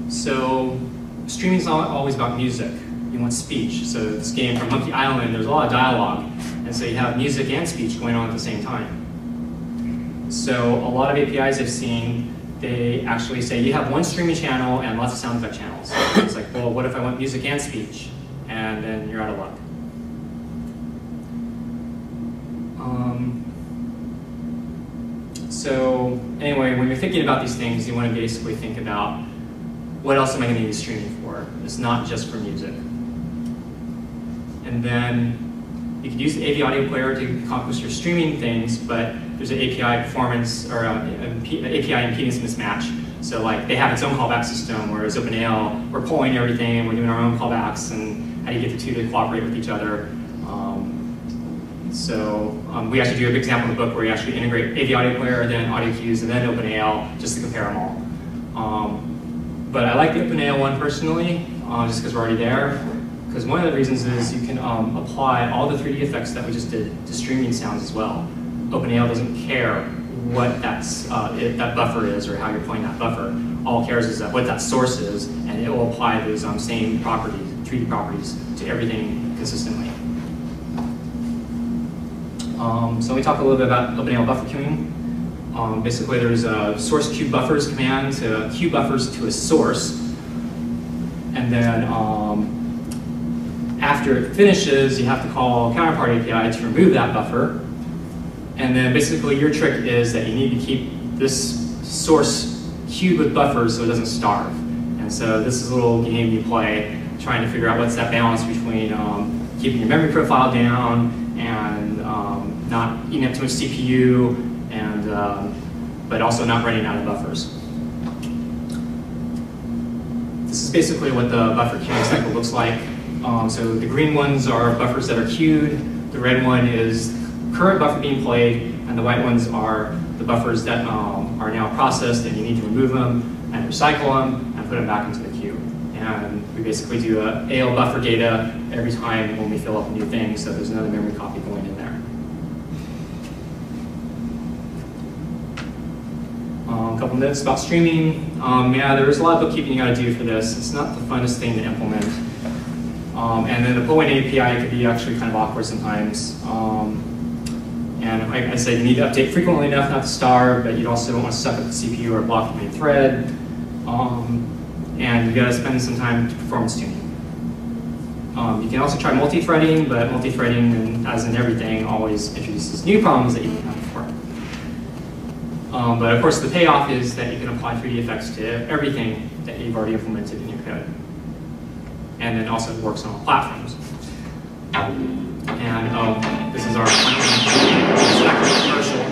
So streaming is not always about music. You want speech. So this game from Monkey Island, there's a lot of dialogue. And so you have music and speech going on at the same time. So a lot of APIs I've seen, they actually say you have one streaming channel and lots of sound effect channels. It's like, well, what if I want music and speech? And then you're out of luck. So anyway, when you're thinking about these things, you want to basically think about what else am I going to use streaming for? It's not just for music. And then you can use the AV audio player to accomplish your streaming things, but there's an API performance or API impedance mismatch. So like they have its own callback system, whereas OpenAL, we're pulling everything and we're doing our own callbacks, and how do you get the two to cooperate with each other? We actually do a big example in the book where we actually integrate AV audio player, then audio cues, and then OpenAL just to compare them all. But I like the OpenAL one personally, just because we're already there. Because one of the reasons is you can apply all the 3D effects that we just did to streaming sounds as well. OpenAL doesn't care what that buffer is or how you're playing that buffer. All it cares is what that source is, and it will apply those same properties, 3D properties, to everything consistently. So let me talk a little bit about OpenAL buffer queuing. Basically, there's a source queue buffers command to queue buffers to a source, and then after it finishes, you have to call counterpart API to remove that buffer. And then basically your trick is that you need to keep this source queued with buffers so it doesn't starve. And so this is a little game you play, trying to figure out what's that balance between keeping your memory profile down and not eating up too much CPU, and but also not running out of buffers. This is basically what the buffer queuing cycle looks like. So the green ones are buffers that are queued, the red one is current buffer being played, and the white ones are the buffers that are now processed and you need to remove them and recycle them and put them back into the queue. And we basically do a AL buffer data every time when we fill up a new thing, so there's another memory copy going in there. A couple minutes about streaming. Yeah, there's a lot of bookkeeping you got to do for this. It's not the funnest thing to implement. And then the pull-in API could be actually kind of awkward sometimes. And like I said, you need to update frequently enough not to starve, but you also don't want to suck up the CPU or block the main thread. And you got to spend some time to performance tuning. You can also try multi-threading, but multi-threading, as in everything, always introduces new problems that you didn't have before. But of course, the payoff is that you can apply 3D effects to everything that you've already implemented in your code. And then also it works on all platforms. And this is our commercial.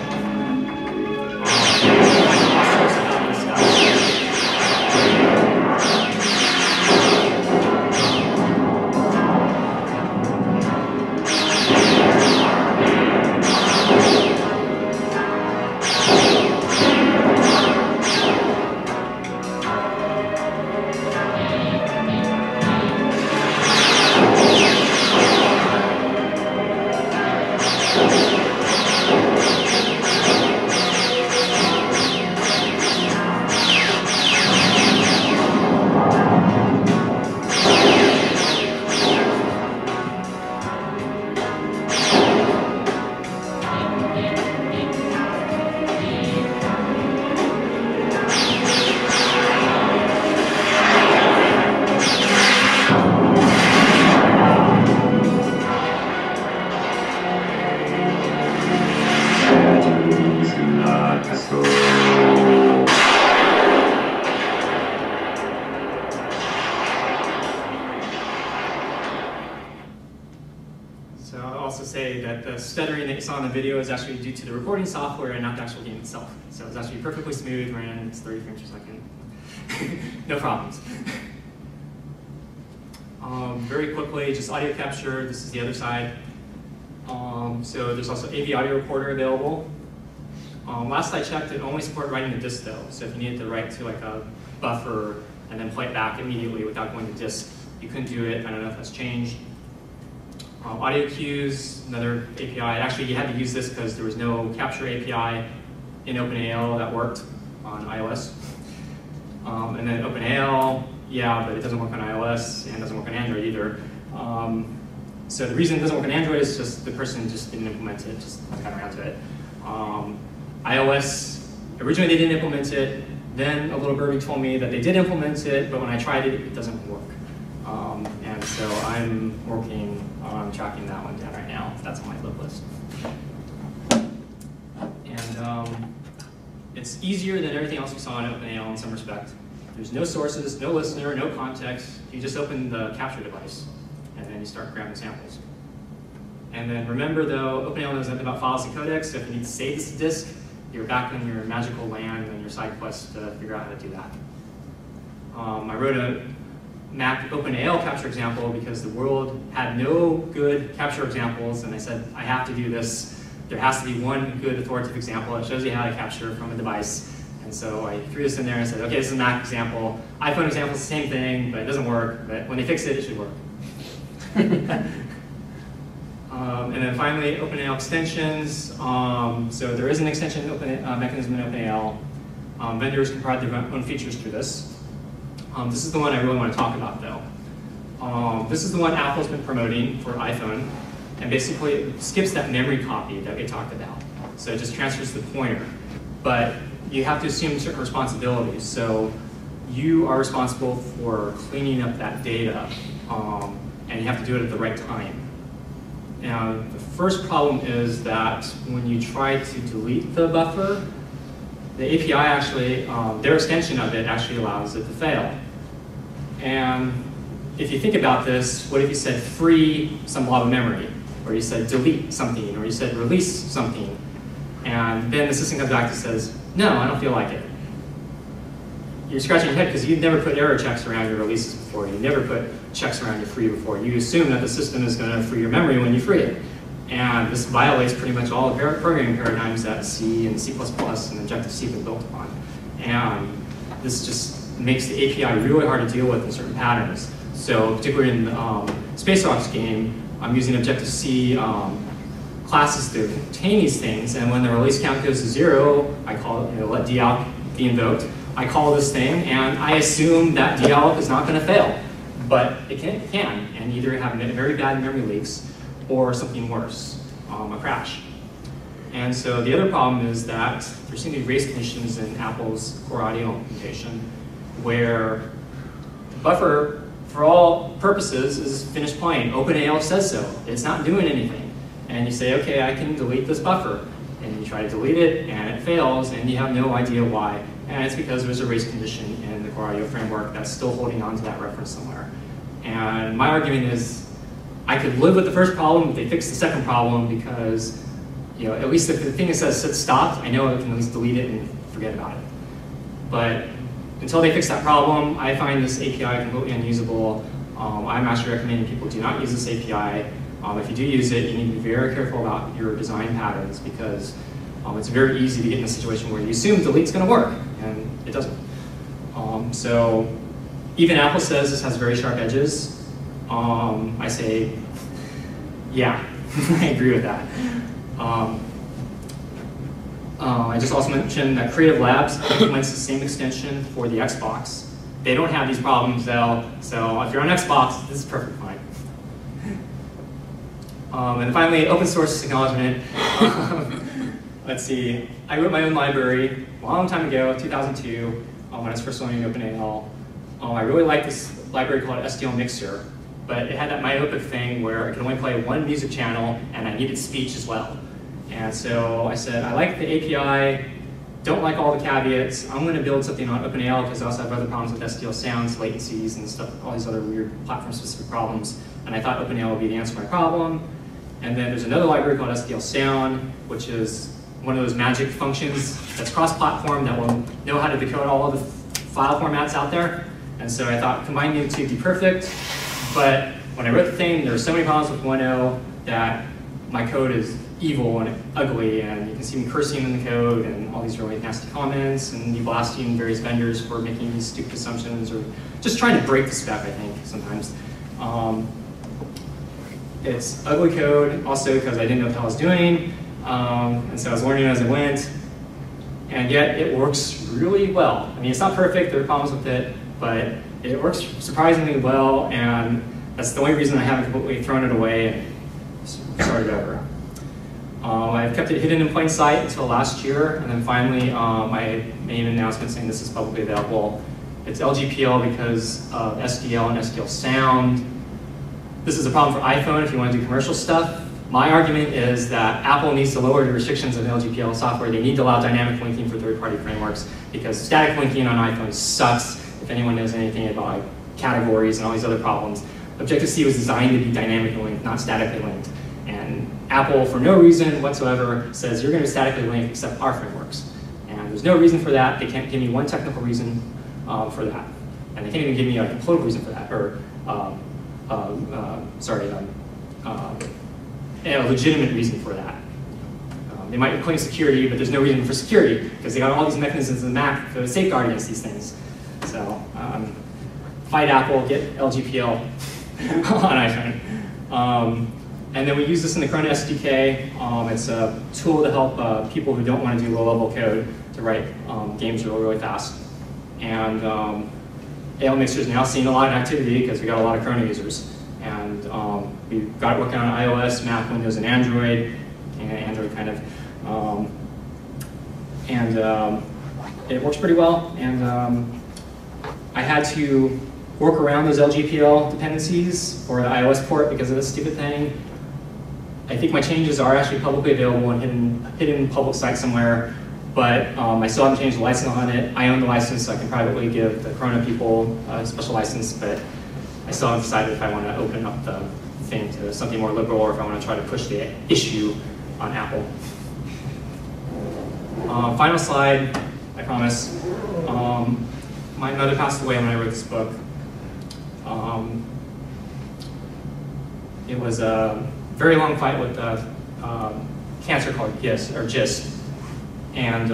the stuttering that you saw in the video is actually due to the recording software and not the actual game itself. So it's actually perfectly smooth, ran, it's 30 frames per second. No problems. Very quickly, just audio capture, this is the other side. So there's also AV audio recorder available. Last I checked, it only supported writing to disk though. So if you needed to write to like a buffer and then play it back immediately without going to disk, you couldn't do it. I don't know if that's changed. Audio cues, another API. Actually, you had to use this because there was no capture API in OpenAL that worked on iOS. And then OpenAL, yeah, but it doesn't work on iOS and doesn't work on Android either. So the reason it doesn't work on Android is just the person just didn't implement it, just got around to it. iOS, originally they didn't implement it, then a little birdie told me that they did implement it, but when I tried it, it doesn't work. And so I'm working on tracking that one down right now. That's on my lib list. And it's easier than everything else we saw in OpenAL in some respect. There's no sources, no listener, no context. You just open the capture device, and then you start grabbing samples. And then remember though, OpenAL knows nothing about files and codecs, so if you need to save this to disk, you're back in your magical land and your side quest to figure out how to do that. I wrote a Mac OpenAL capture example because the world had no good capture examples, and I said, I have to do this. There has to be one good authoritative example that shows you how to capture from a device. And so I threw this in there and said, okay, this is a Mac example. iPhone example is the same thing, but it doesn't work. But when they fix it, it should work. And then finally, OpenAL extensions. So there is an extension mechanism in OpenAL. Vendors can provide their own features through this. This is the one I really want to talk about, though. This is the one Apple's been promoting for iPhone, and basically it skips that memory copy that we talked about. So it just transfers the pointer. But you have to assume certain responsibilities. So you are responsible for cleaning up that data, and you have to do it at the right time. And the first problem is that when you try to delete the buffer, the API actually, their extension of it actually allows it to fail. And if you think about this, what if you said free some blob of memory, or you said delete something, or you said release something, and then the system comes back and says, no, I don't feel like it. You're scratching your head because you've never put error checks around your releases before. You never put checks around your free before. You assume that the system is going to free your memory when you free it. And this violates pretty much all the programming paradigms that C and C++ and Objective-C have been built upon. And this just makes the API really hard to deal with in certain patterns. So particularly in the SpaceOps game, I'm using Objective-C classes to contain these things. And when the release count goes to 0, I call it, let dalk be invoked. I call this thing, and I assume that dalk is not going to fail. But it can, and either have very bad memory leaks or something worse, a crash. And so the other problem is that there seem to be race conditions in Apple's core audio implementation where the buffer, for all purposes, is finished playing. OpenAL says so. It's not doing anything. And you say, okay, I can delete this buffer. And you try to delete it, and it fails, and you have no idea why. And it's because there's a race condition in the core audio framework that's still holding on to that reference somewhere. And my argument is, I could live with the first problem if they fix the second problem because, at least if the thing that says set stopped, I know I can at least delete it and forget about it. But until they fix that problem, I find this API completely unusable. I'm actually recommending people do not use this API. If you do use it, you need to be very careful about your design patterns because it's very easy to get in a situation where you assume delete's going to work, and it doesn't. So even Apple says this has very sharp edges. I say, yeah, I agree with that. I just also mentioned that Creative Labs implements the same extension for the Xbox. They don't have these problems though, so if you're on Xbox, this is perfectly fine. And finally, open source acknowledgement. Let's see, I wrote my own library a long time ago, 2002, when I was first learning OpenAL. I really liked this library called SDL Mixer, but it had that myopic thing where I could only play one music channel and I needed speech as well. And so I said, I like the API, don't like all the caveats. I'm going to build something on OpenAL because I also have other problems with SDL sounds, latencies, and stuff, all these other weird platform-specific problems. And I thought OpenAL would be the answer to my problem. And then there's another library called SDL Sound, which is one of those magic functions that's cross-platform that will know how to decode all of the file formats out there. And so I thought combining the two would be perfect. But when I wrote the thing, there were so many problems with 1.0 that my code is evil and ugly, and you can see me cursing in the code and all these really nasty comments and me blasting various vendors for making these stupid assumptions or just trying to break the spec, I think, sometimes. It's ugly code also because I didn't know what the hell I was doing, and so I was learning as I went, and yet it works really well. I mean, it's not perfect, there are problems with it, but it works surprisingly well, and that's the only reason I haven't completely thrown it away and started over. I've kept it hidden in plain sight until last year, and then finally I made an announcement saying this is publicly available. It's LGPL because of SDL and SDL Sound. This is a problem for iPhone if you want to do commercial stuff. My argument is that Apple needs to lower the restrictions of LGPL software. They need to allow dynamic linking for third-party frameworks because static linking on iPhone sucks. If anyone knows anything about categories and all these other problems, ObjectiveC was designed to be dynamically linked, not statically linked. And Apple, for no reason whatsoever, says you're going to be statically linked except our frameworks. And there's no reason for that. They can't give me one technical reason for that. And they can't even give me like, a political reason for that, or a legitimate reason for that. They might claim security, but there's no reason for security because they got all these mechanisms in the Mac to safeguard against these things. So fight Apple, get LGPL on iPhone. And then we use this in the Corona SDK. It's a tool to help people who don't want to do low-level code to write games really fast. And AL Mixer is now seeing a lot of activity because we got a lot of Corona users. And we've got it working on iOS, Mac, Windows, and Android kind of. It works pretty well. And I had to work around those LGPL dependencies for the iOS port because of this stupid thing. I think my changes are actually publicly available and hidden public site somewhere, but I still haven't changed the license on it. I own the license, so I can privately give the Corona people a special license, but I still haven't decided if I want to open up the thing to something more liberal or if I want to try to push the issue on Apple. Final slide, I promise. My mother passed away when I wrote this book. It was a very long fight with cancer called GIST. And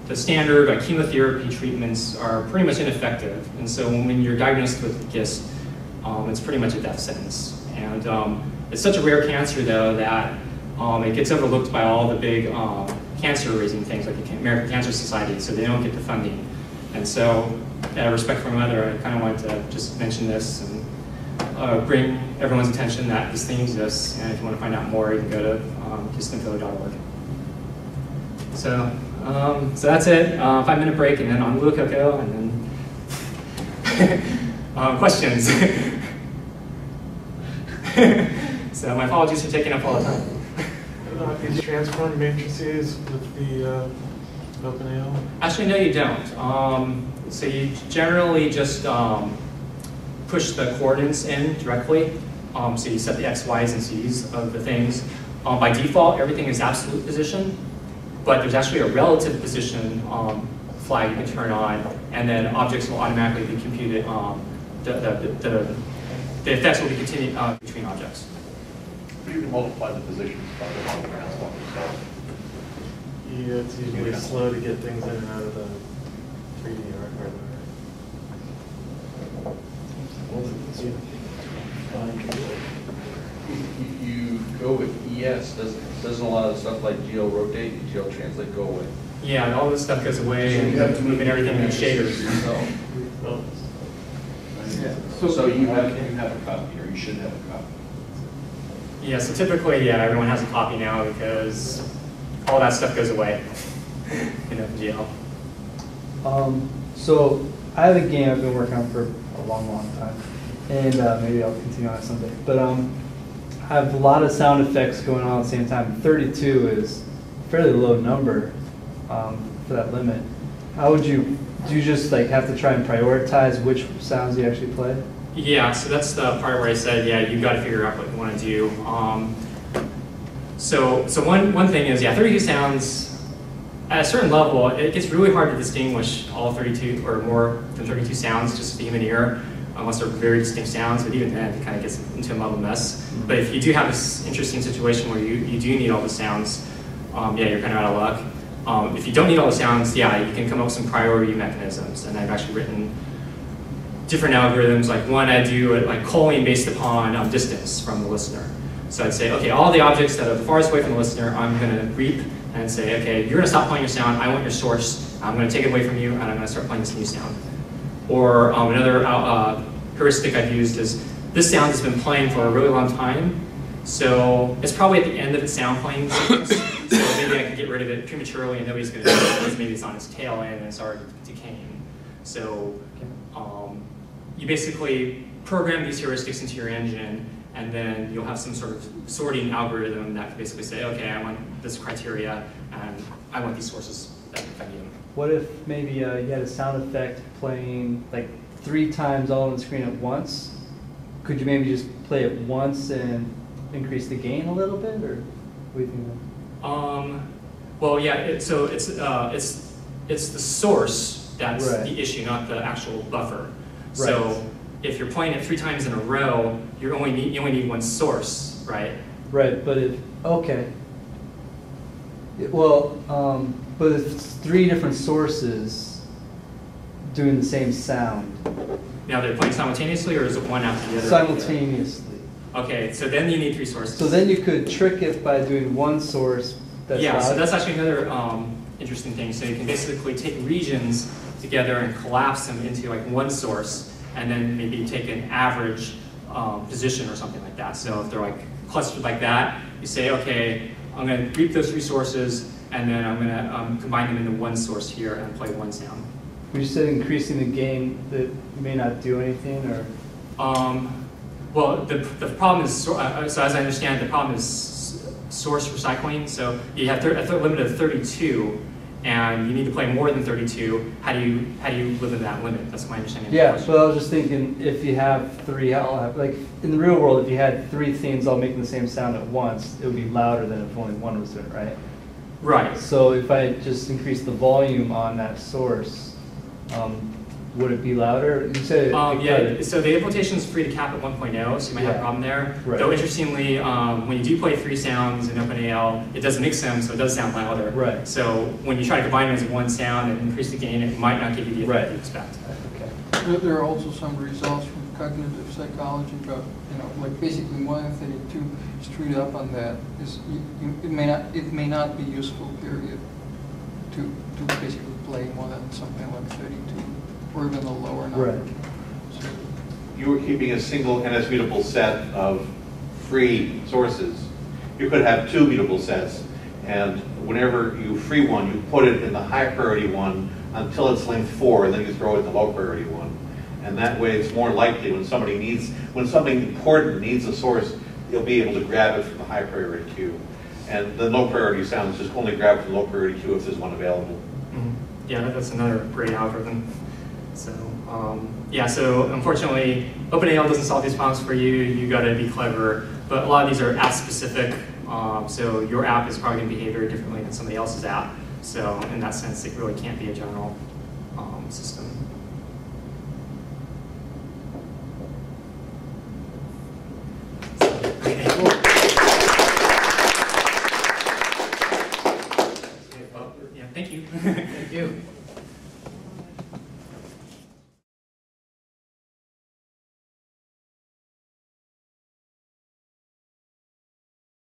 the standard chemotherapy treatments are pretty much ineffective. And so when you're diagnosed with GIST, it's pretty much a death sentence. And it's such a rare cancer, though, that it gets overlooked by all the big cancer-raising things like the American Cancer Society, so they don't get the funding. And so, out of respect for my mother, I kind of wanted to just mention this and bring everyone's attention that this thing exists. And if you want to find out more, you can go to gistinfo.org. So that's it. 5-minute break, and then on Blue Cocoa, and then questions. So my apologies for taking up all the time. These transform matrices with the OpenAL? Actually, no, you don't. So you generally just push the coordinates in directly. So you set the X, Y's, and Z's of the things. By default, everything is absolute position, but there's actually a relative position flag you can turn on, and then objects will automatically be computed. The effects will be continued between objects. You can multiply the positions by the one transform itself. Yeah, it's usually slow to get things in and out of the 3D hardware. If you go with ES, doesn't a lot of stuff like geo rotate and geo translate go away? Yeah, all this stuff goes away, and you have to move in everything in shaders. So you have a copy, or you should have a copy. Yeah, so typically, yeah, everyone has a copy now because all that stuff goes away in OpenGL. So I have a game I've been working on for a long time, and maybe I'll continue on it someday. But I have a lot of sound effects going on at the same time. 32 is a fairly low number for that limit. How would you, do you just like have to try and prioritize which sounds you actually play? Yeah, so that's the part where I said, yeah, you've got to figure out what you want to do. So one thing is, yeah, 32 sounds, at a certain level, it gets really hard to distinguish all 32 or more than 32 sounds just with the human ear, unless they're very distinct sounds, but even then it kind of gets into a muddled mess. But if you do have this interesting situation where you do need all the sounds, yeah, you're kind of out of luck. If you don't need all the sounds, yeah, you can come up with some priority mechanisms, and I've actually written different algorithms. Like one, I do like culling based upon distance from the listener. So I'd say, okay, all the objects that are the farthest away from the listener, I'm going to reap and say, okay, you're going to stop playing your sound, I want your source, I'm going to take it away from you, and I'm going to start playing this new sound. Or another heuristic I've used is, this sound has been playing for a really long time, so it's probably at the end of its sound playing sequence, so maybe I can get rid of it prematurely and nobody's going to know because maybe it's on its tail end and it's already decaying. So you basically program these heuristics into your engine, and then you'll have some sort of sorting algorithm that can basically say, okay, I want this criteria, and I want these sources if I need them. What if maybe you had a sound effect playing like 3 times all on the screen at once? Could you maybe just play it once and increase the gain a little bit, or what do you think? Well, yeah. So it's the source that's right. the issue, not the actual buffer. Right. So if you're playing it 3 times in a row, you only need one source, right? Right, but if okay. Well, but if it's 3 different sources doing the same sound. Now they're playing simultaneously, or is it one after the other? Simultaneously. Okay, so then you need 3 sources. So then you could trick it by doing one source that's yeah, loud. so that's actually another interesting thing. So you can basically take regions together and collapse them into like one source, and then maybe take an average position or something like that. So if they're like clustered like that, you say, okay, I'm going to reap those 3 sources, and then I'm going to combine them into one source here and play one sound. You said increasing the gain that may not do anything, or? Well, the problem is, so as I understand, the problem is source recycling. So you have a limit of 32, and you need to play more than 32. How do you live in that limit? That's my understanding. Yeah, so I was just thinking, if you have 3, like in the real world, if you had 3 themes all making the same sound at once, it would be louder than if only one was doing it, right? Right. So if I just increase the volume on that source, would it be louder? You said yeah, so the implementation is free to cap at 1.0, so you might have a problem there. Right. Though interestingly, when you do play 3 sounds in OpenAL, it does mix them, so it does sound louder. Right. So when you try to combine them as one sound and increase the gain, it might not give you the effect you expect. Okay. There are also some results from cognitive psychology about, like basically more than 32 straight up on that is it may not be useful, period, to basically play more than something like 32 or even a lower number. Right. So, You were keeping a single NS-mutable set of free sources. You could have 2 mutable sets, and whenever you free one, you put it in the high priority one until it's length 4, and then you throw it in the low priority one. And that way it's more likely when something important needs a source, you'll be able to grab it from the high priority queue. And the low priority sounds just only grab from the low priority queue if there's one available. Mm-hmm. Yeah, that's another great algorithm. So yeah, so unfortunately, OpenAL doesn't solve these problems for you. You got to be clever. But a lot of these are app specific. So your app is probably going to behave very differently than somebody else's app. So in that sense, it really can't be a general system. Yeah, thank you. Thank you.